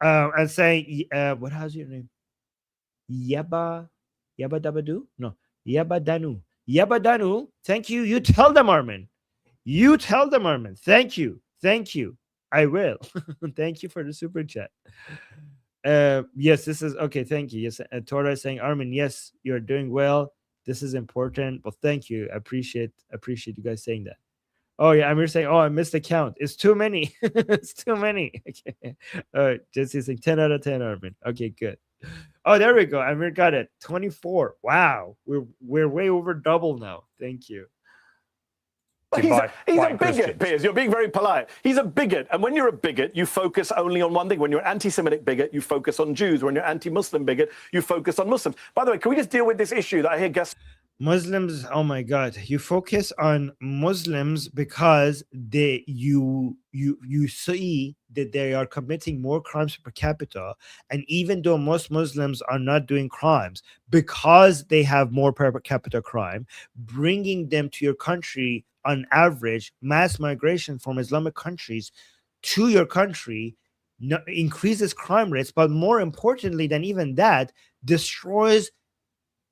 And saying, how's your name? Yaba Dabadu? No, Yaba Danu. Thank you. You tell them, Armin. Thank you. I will. Thank you for the super chat. Yes, this is okay. Thank you. Yes, Tora is saying, Armin, yes, you're doing well. This is important. Well, thank you. I appreciate you guys saying that. Oh yeah, Amir saying, "Oh, I missed the count. It's too many. It's too many." Okay. All right, Jesse saying 10 out of 10, Armin. Okay, good. Oh, there we go. Amir got it. 24. Wow, we're way over double now. Thank you. He's a bigot, Christians. Piers. You're being very polite. He's a bigot. And when you're a bigot, you focus only on one thing. When you're an anti-Semitic bigot, you focus on Jews. When you're an anti-Muslim bigot, you focus on Muslims. By the way, can we just deal with this issue that I hear guests Muslims, oh my God, you focus on Muslims because you see that they are committing more crimes per capita, and even though most Muslims are not doing crimes, because they have more per capita crime, bringing them to your country on average, mass migration from Islamic countries to your country increases crime rates, but more importantly than even that, destroys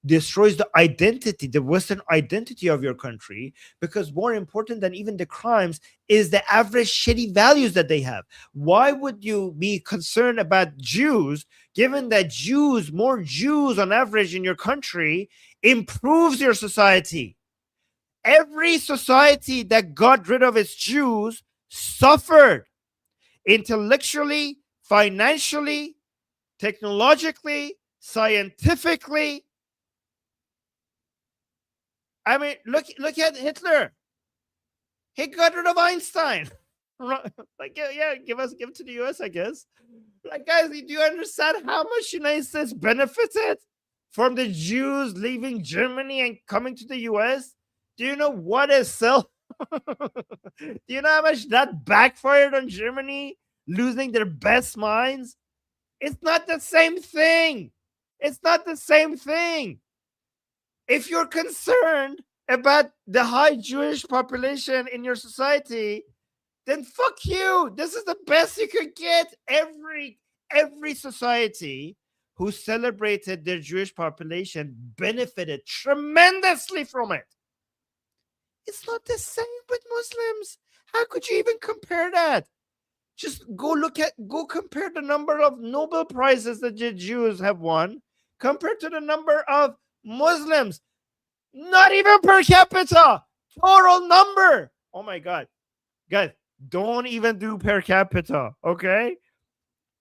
the identity, the Western identity of your country, because more important than even the crimes is the average shitty values that they have. Why would you be concerned about Jews, given that more Jews on average in your country improves your society? Every society that got rid of its Jews suffered intellectually, financially, technologically, scientifically. I mean, look at Hitler. He got rid of Einstein. Like, yeah, give it to the US, I guess. Like, guys, do you understand how much the United States benefited from the Jews leaving Germany and coming to the US? Do you know what is self? Do you know how much that backfired on Germany, losing their best minds? It's not the same thing. It's not the same thing. If you're concerned about the high Jewish population in your society, then fuck you. This is the best you could get. Every society who celebrated their Jewish population benefited tremendously from it. It's not the same with Muslims. How could you even compare that? Just go compare the number of Nobel Prizes that the Jews have won compared to the number of Muslims. Not even per capita. Total number. Oh my God. Guys, don't even do per capita, okay?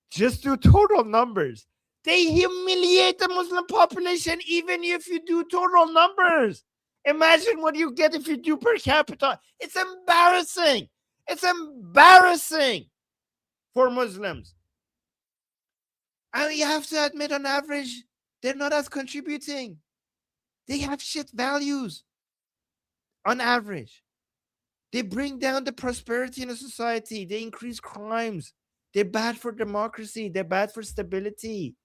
Just do total numbers. They humiliate the Muslim population even if you do total numbers. Imagine what you get if you do per capita. It's embarrassing. It's embarrassing for Muslims. And you have to admit, on average, they're not as contributing. They have shit values on average. They bring down the prosperity in a society. They increase crimes. They're bad for democracy. They're bad for stability.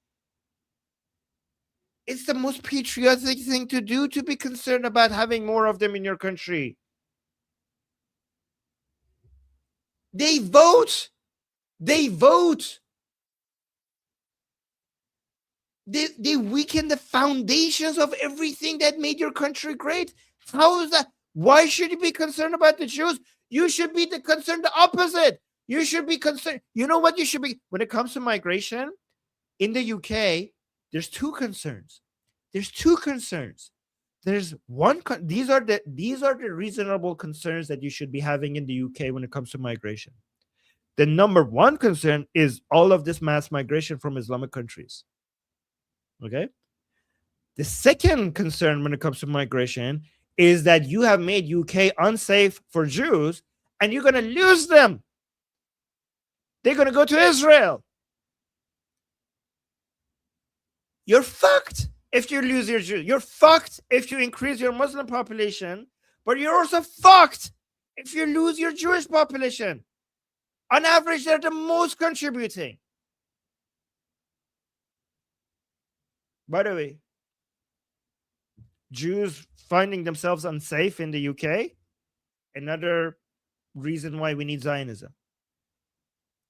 It's the most patriotic thing to do, to be concerned about having more of them in your country. They vote. They vote. They weaken the foundations of everything that made your country great. How is that? Why should you be concerned about the Jews? You should be concerned the opposite. You should be concerned. You know what you should be? When it comes to migration, in the UK, there's two concerns. There's two concerns. There's one. These are the reasonable concerns that you should be having in the UK when it comes to migration. The number one concern is all of this mass migration from Islamic countries. Okay. The second concern when it comes to migration is that you have made UK unsafe for Jews, and you're going to lose them. They're going to go to Israel. You're fucked if you lose your Jews. You're fucked if you increase your Muslim population, but you're also fucked if you lose your Jewish population. On average, they're the most contributing. By the way, Jews finding themselves unsafe in the UK, another reason why we need Zionism.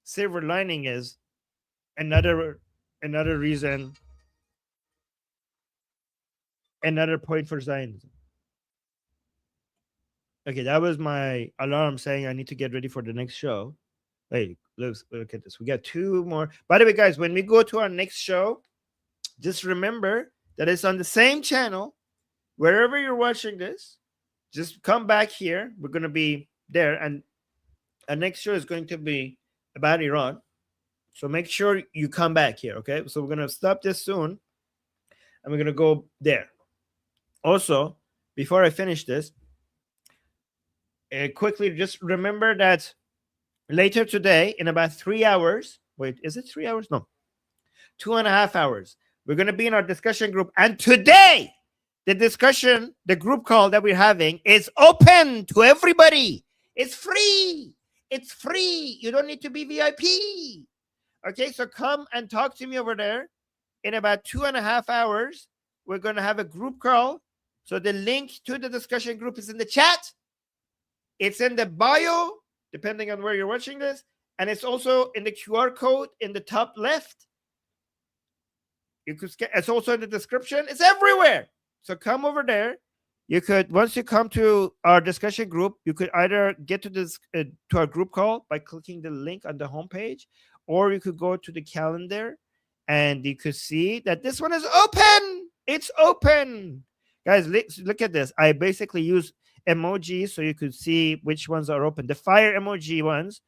Silver lining is another reason, another point for Zionism. Okay, that was my alarm saying I need to get ready for the next show. Hey, look at this. We got two more. By the way, guys, when we go to our next show, just remember that it's on the same channel. Wherever you're watching this, just come back here. We're going to be there. And our next show is going to be about Iran. So make sure you come back here, okay? So we're gonna stop this soon, and we're gonna go there. Also, before I finish this, quickly just remember that later today, in about 3 hours. Wait, is it 3 hours? No, 2.5 hours. We're gonna be in our discussion group, and today, the group call that we're having is open to everybody. It's free. It's free. You don't need to be VIP. Okay, so come and talk to me over there. In about 2.5 hours, we're going to have a group call. So the link to the discussion group is in the chat. It's in the bio, depending on where you're watching this. And it's also in the QR code in the top left. It's also in the description. It's everywhere. So come over there. You could, once you come to our discussion group, you could either get to this to our group call by clicking the link on the homepage, or you could go to the calendar and you could see that this one is open. It's open. Guys, look at this. I basically use emojis so you could see which ones are open. The fire emoji ones,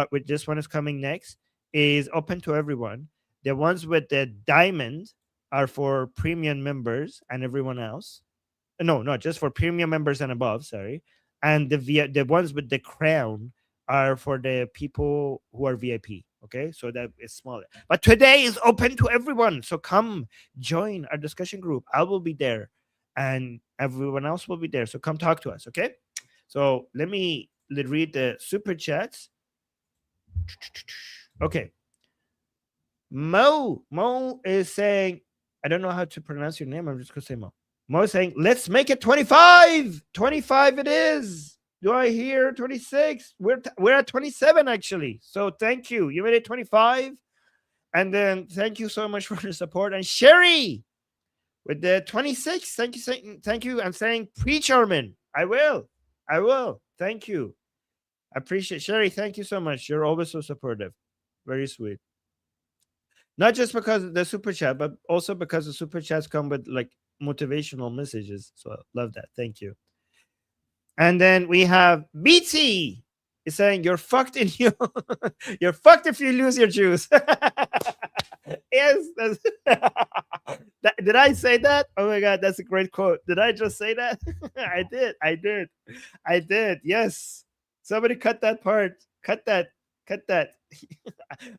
which this one is coming next, is open to everyone. The ones with the diamond are for premium members and everyone else. No, just for premium members and above, sorry. And the ones with the crown are for the people who are VIP, okay? So that is smaller. But today is open to everyone. So come join our discussion group. I will be there and everyone else will be there. So come talk to us, okay? So let me read the super chats. Okay. Mo is saying, I don't know how to pronounce your name. I'm just going to say Mo. Mo is saying, let's make it 25. 25 it is. Do I hear 26? We're at 27, actually. So thank you. You made it 25. And then thank you so much for the support. And Sherry with the 26. Thank you. I'm saying preach, Armin. I will. Thank you. I appreciate Sherry. Thank you so much. You're always so supportive. Very sweet. Not just because of the super chat, but also because the super chats come with like motivational messages. So I love that. Thank you. And then we have BT is saying you're fucked in you. You're fucked if you lose your juice. Yes. Did I say that? Oh my God, that's a great quote. Did I just say that? I did. Yes. Somebody cut that part. Cut that.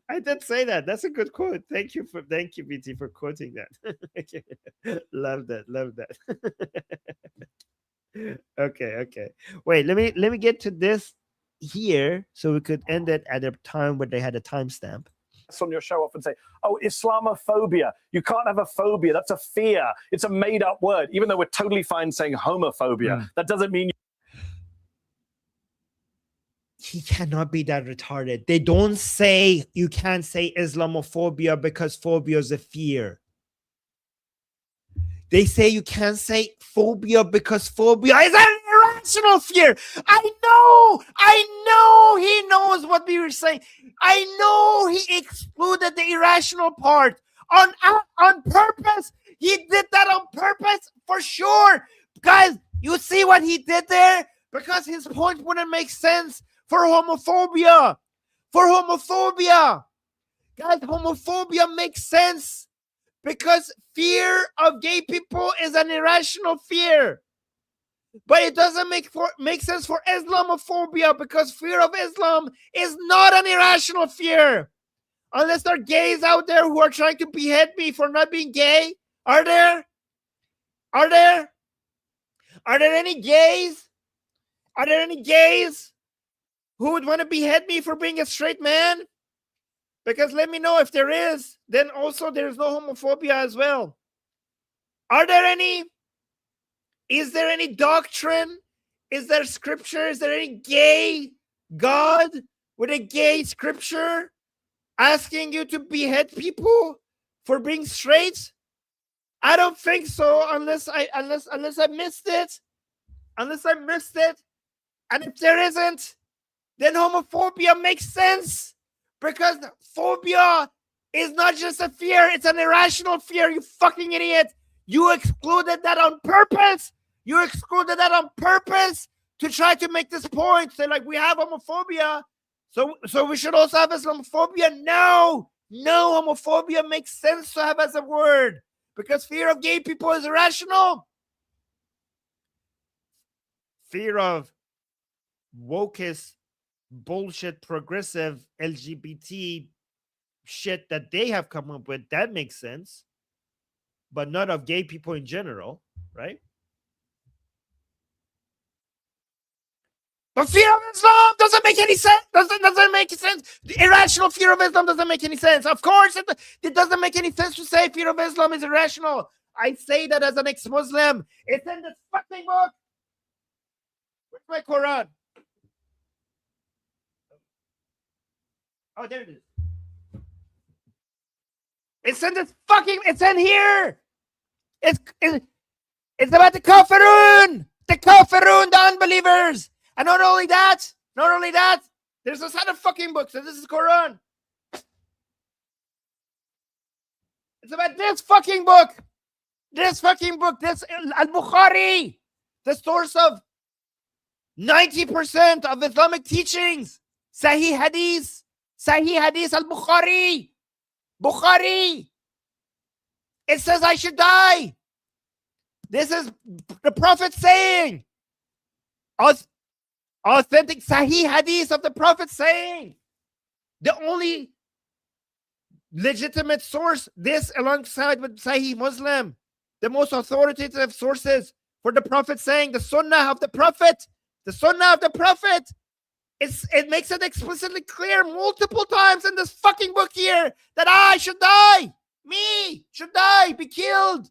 I did say that. That's a good quote. Thank you, BT, for quoting that. Love that. Okay. Wait, let me get to this here so we could end it at a time where they had a timestamp. On your show often say, oh, Islamophobia. You can't have a phobia. That's a fear. It's a made-up word. Even though we're totally fine saying homophobia, that doesn't mean he cannot be that retarded. They don't say you can't say Islamophobia because phobia is a fear. They say you can't say phobia because phobia is an irrational fear. I know he knows what we were saying. I know he excluded the irrational part on purpose. He did that on purpose for sure. Guys, you see what he did there? Because his point wouldn't make sense for homophobia. Guys, homophobia makes sense because fear of gay people is an irrational fear. But it doesn't make sense for Islamophobia because fear of Islam is not an irrational fear. Unless there are gays out there who are trying to behead me for not being gay. Are there any gays? Are there any gays who would want to behead me for being a straight man? Because let me know if there is. Then also there's no homophobia as well. Are there any? Is there any doctrine? Is there scripture? Is there any gay God with a gay scripture asking you to behead people for being straight? I don't think so, unless I missed it. And if there isn't, then homophobia makes sense. Because phobia is not just a fear, it's an irrational fear, you fucking idiot. You excluded that on purpose. to try to make this point. Say like we have homophobia, so we should also have Islamophobia. No, homophobia makes sense to have as a word because fear of gay people is irrational. Fear of wokeist, bullshit, progressive LGBT shit that they have come up with, that makes sense, but not of gay people in general, right? But fear of Islam doesn't make any sense. Doesn't make sense. The irrational fear of Islam doesn't make any sense. Of course, it doesn't make any sense to say fear of Islam is irrational. I say that as an ex-Muslim. It's in this fucking book. Where's my Quran? Oh, there it is. It's in this fucking. It's in here. It's about the kafirun, the unbelievers. And not only that, there's this other fucking book. So this is Quran. It's about this fucking book. This Al-Bukhari, the source of 90% of Islamic teachings. Sahih Hadith Al-Bukhari. Bukhari. It says I should die. This is the Prophet saying. Authentic Sahih Hadith of the Prophet saying. The only legitimate source, this alongside with Sahih Muslim, the most authoritative sources for the Prophet saying, the Sunnah of the Prophet. It makes it explicitly clear multiple times in this fucking book here that I should die. Me should die, be killed.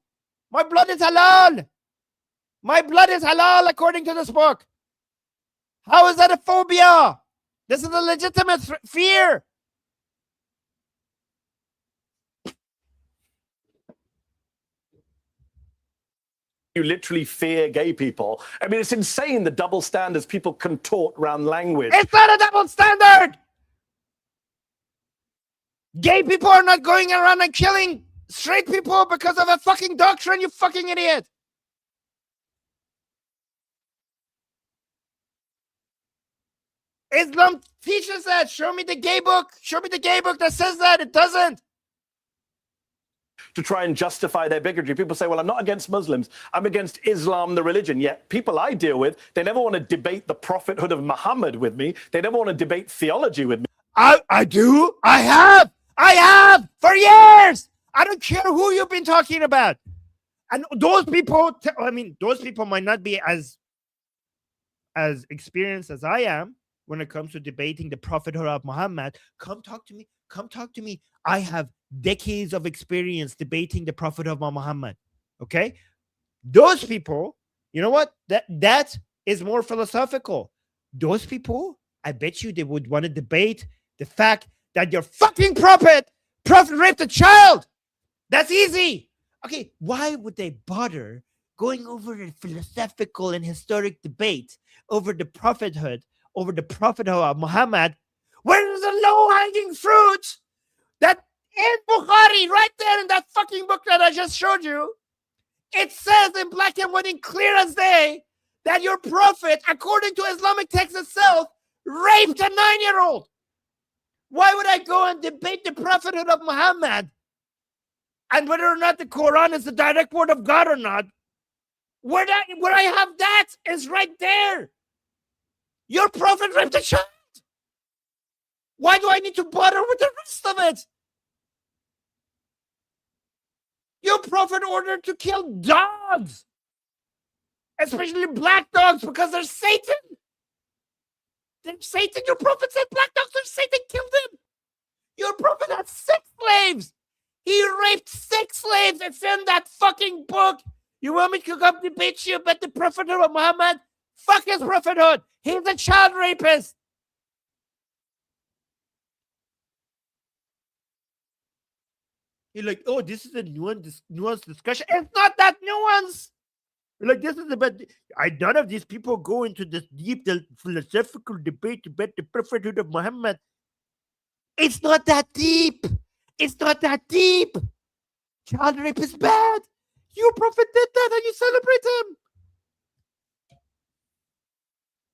My blood is halal. According to this book. How is that a phobia? This is a legitimate fear. You literally fear gay people. I mean, it's insane the double standards people contort around language. It's not a double standard. Gay people are not going around and killing straight people because of a fucking doctrine, you fucking idiot. Islam teaches that. Show me the gay book that says that. It doesn't. To try and justify their bigotry. People say, well, I'm not against Muslims. I'm against Islam, the religion. Yet people I deal with, they never want to debate the prophethood of Muhammad with me. They never want to debate theology with me. I do. I have for years. I don't care who you've been talking about. And those people, those people might not be as experienced as I am when it comes to debating the prophethood of Muhammad. Come talk to me. I have decades of experience debating the prophethood of Muhammad. Okay? Those people, you know what? That is more philosophical. Those people, I bet you they would want to debate the fact that your fucking prophet raped a child. That's easy. Okay, why would they bother going over the philosophical and historic debate over the prophethood of Muhammad, where there's a low-hanging fruit that in Bukhari, right there in that fucking book that I just showed you, it says in black and white and clear as day that your prophet, according to Islamic text itself, raped a 9-year-old. Why would I go and debate the prophethood of Muhammad and whether or not the Quran is the direct word of God or not? Where I have that is right there. Your prophet raped a child. Why do I need to bother with the rest of it? Your prophet ordered to kill dogs, especially black dogs, because they're Satan. They're Satan. Your prophet said black dogs are Satan. Kill them. Your prophet had 6 slaves. He raped 6 slaves. It's in that fucking book. You want me to come debate you about the prophethood of Muhammad? Fuck his prophethood. He's a child rapist. You're like, oh, this is a nuanced discussion. It's not that nuanced. You're like, this is about. None of these people go into this deep philosophical debate about the prophethood of Muhammad. It's not that deep. Child rape is bad. Your prophet did that and you celebrate him.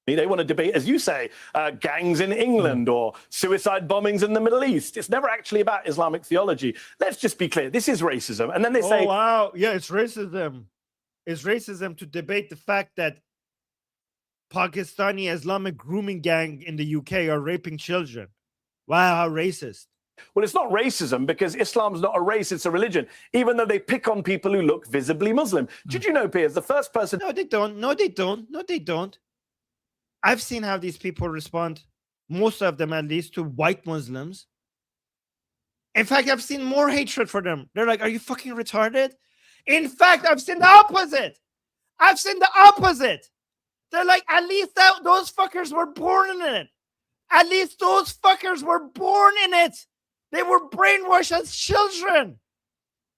They want to debate, as you say, gangs in England or suicide bombings in the Middle East. It's never actually about Islamic theology. Let's just be clear. This is racism. And then they say, wow. Yeah, it's racism. It's racism to debate the fact that Pakistani Islamic grooming gang in the UK are raping children. Wow, how racist. well, it's not racism because Islam's not a race, it's a religion, even though they pick on people who look visibly Muslim. Did you know, Piers, the first person... No, they don't. No, they don't. No, they don't. I've seen how these people respond, most of them at least, to white Muslims. In fact, I've seen more hatred for them. They're like, are you fucking retarded? In fact, I've seen the opposite. I've seen the opposite. They're like, at least those fuckers were born in it. At least those fuckers were born in it. They were brainwashed as children.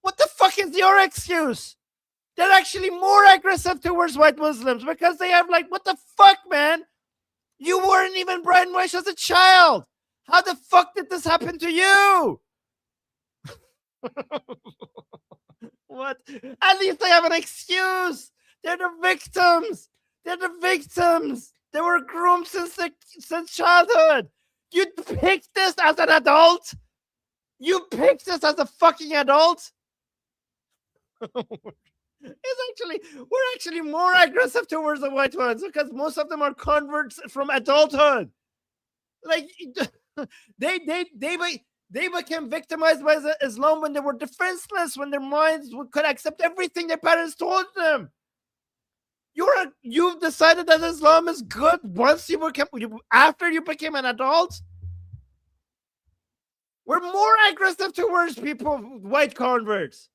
What the fuck is your excuse? They're actually more aggressive towards white Muslims because they have like, what the fuck, man? You weren't even brainwashed as a child. How the fuck did this happen to you? What? At least they have an excuse. They're the victims. They're the victims. They were groomed since childhood. You picked this as an adult. You picked this as a fucking adult. We're actually more aggressive towards the white ones because most of them are converts from adulthood. Like they became victimized by Islam when they were defenseless, when their minds could accept everything their parents told them. You've decided that Islam is good once after you became an adult. We're more aggressive towards people, white converts.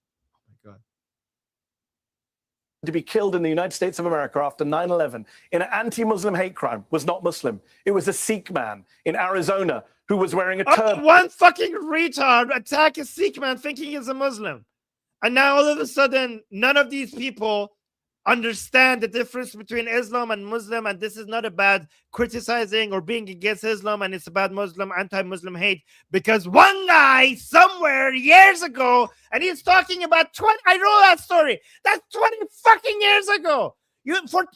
To be killed in the United States of America after 9/11 in an anti-Muslim hate crime was not Muslim. It was a Sikh man in Arizona who was wearing a turban. One fucking retard attack a Sikh man thinking he's a Muslim. And now all of a sudden, none of these people understand the difference between Islam and Muslim, and this is not about criticizing or being against Islam, and it's about anti-Muslim hate, because one guy somewhere years ago, and he's talking about I know that story. That's 20 fucking years ago.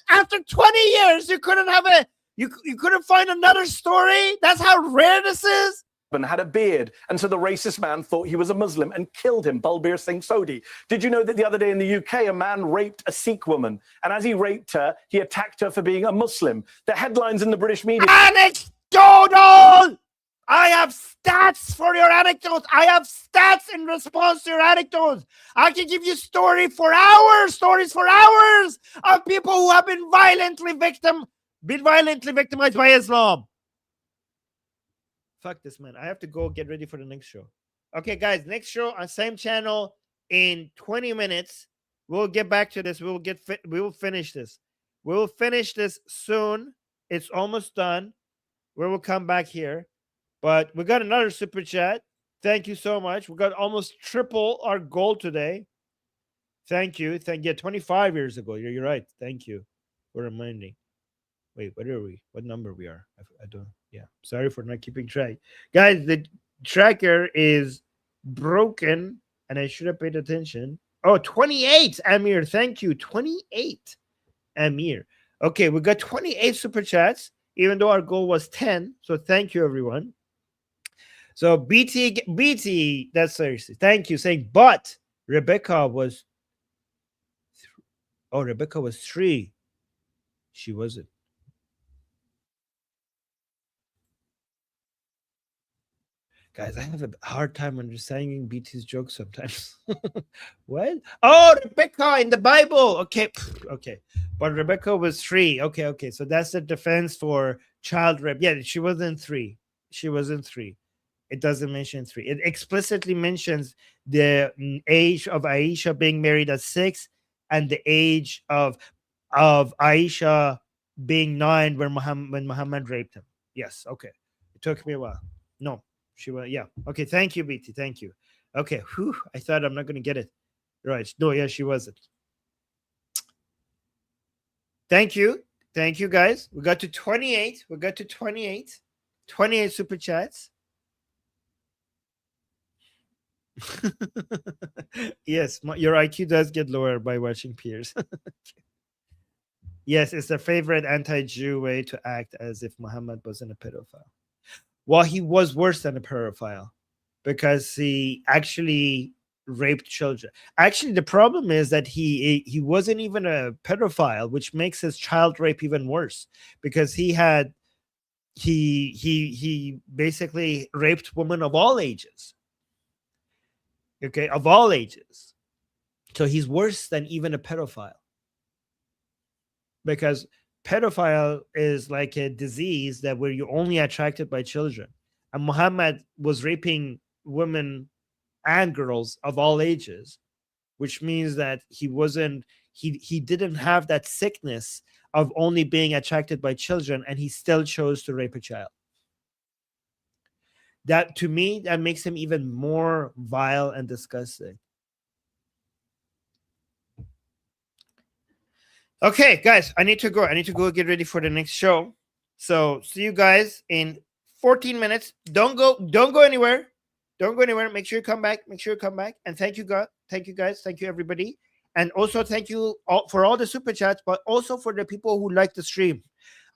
After 20 years, you couldn't have you couldn't find another story. That's how rare this is. And had a beard, and so the racist man thought he was a Muslim and killed him, Balbir Singh Sodhi. Did you know that the other day in the UK, a man raped a Sikh woman, and as he raped her, he attacked her for being a Muslim? The headlines in the British media... Anecdotal! I have stats for your anecdotes. I have stats in response to your anecdotes. I can give you stories for hours of people who have been violently victimized by Islam. Fuck this, man. I have to go get ready for the next show. Okay, guys, next show on same channel in 20 minutes. We'll get back to this. We will finish this. We will finish this soon. It's almost done. We will come back here. But we got another super chat. Thank you so much. We got almost triple our goal today. Thank you. 25 years ago. You're right. Thank you for reminding. Wait, what are we? What number we are? I don't. Yeah, sorry for not keeping track. Guys, the tracker is broken, and I should have paid attention. Oh, 28, Amir. Thank you. 28, Amir. Okay, we got 28 super chats, even though our goal was 10. So thank you, everyone. So BT, that's seriously. Thank you. Saying, but Rebecca was... Rebecca was 3. She wasn't. Guys, I have a hard time understanding BT's jokes sometimes. What? Oh, Rebecca in the Bible. Okay. Okay. But Rebecca was 3. Okay. So that's the defense for child rape. Yeah, she wasn't 3. She wasn't 3. It doesn't mention 3. It explicitly mentions the age of Aisha being married at 6 and the age of Aisha being 9 when Muhammad raped him. Yes. Okay. It took me a while. No. She was, yeah. Okay, thank you, BT. Thank you. Okay, whew, I thought I'm not going to get it. Right. No, yeah, she wasn't. Thank you. Thank you, guys. We got to 28. 28 super chats. Yes, your IQ does get lower by watching Piers. Yes, it's their favorite anti-Jew way to act, as if Muhammad wasn't a pedophile. Well, he was worse than a pedophile because he actually raped children. Actually, the problem is that he wasn't even a pedophile, which makes his child rape even worse, because he basically raped women of all ages. Okay, of all ages. So he's worse than even a pedophile, because pedophile is like a disease that where you're only attracted by children, and Muhammad was raping women and girls of all ages, which means that he didn't have that sickness of only being attracted by children, and he still chose to rape a child. That, to me, that makes him even more vile and disgusting. Okay, guys, I need to go. I need to go get ready for the next show. So see you guys in 14 minutes. Don't go anywhere. Don't go anywhere. Make sure you come back. Make sure you come back. And thank you, God. Thank you, guys. Thank you, everybody. And also thank you all for all the super chats, but also for the people who like the stream.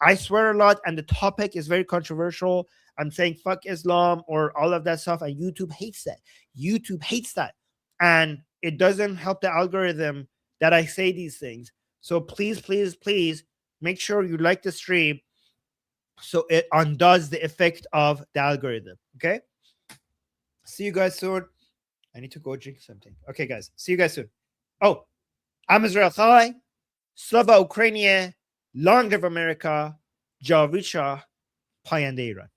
I swear a lot, and the topic is very controversial. I'm saying fuck Islam or all of that stuff, and YouTube hates that. YouTube hates that. And it doesn't help the algorithm that I say these things. So please, please, please make sure you like the stream so it undoes the effect of the algorithm. Okay? See you guys soon. I need to go drink something. Okay, guys. See you guys soon. Oh, I'm Israel Chai. Slava Ukraine. Long live America. Javisha. Payande Iran.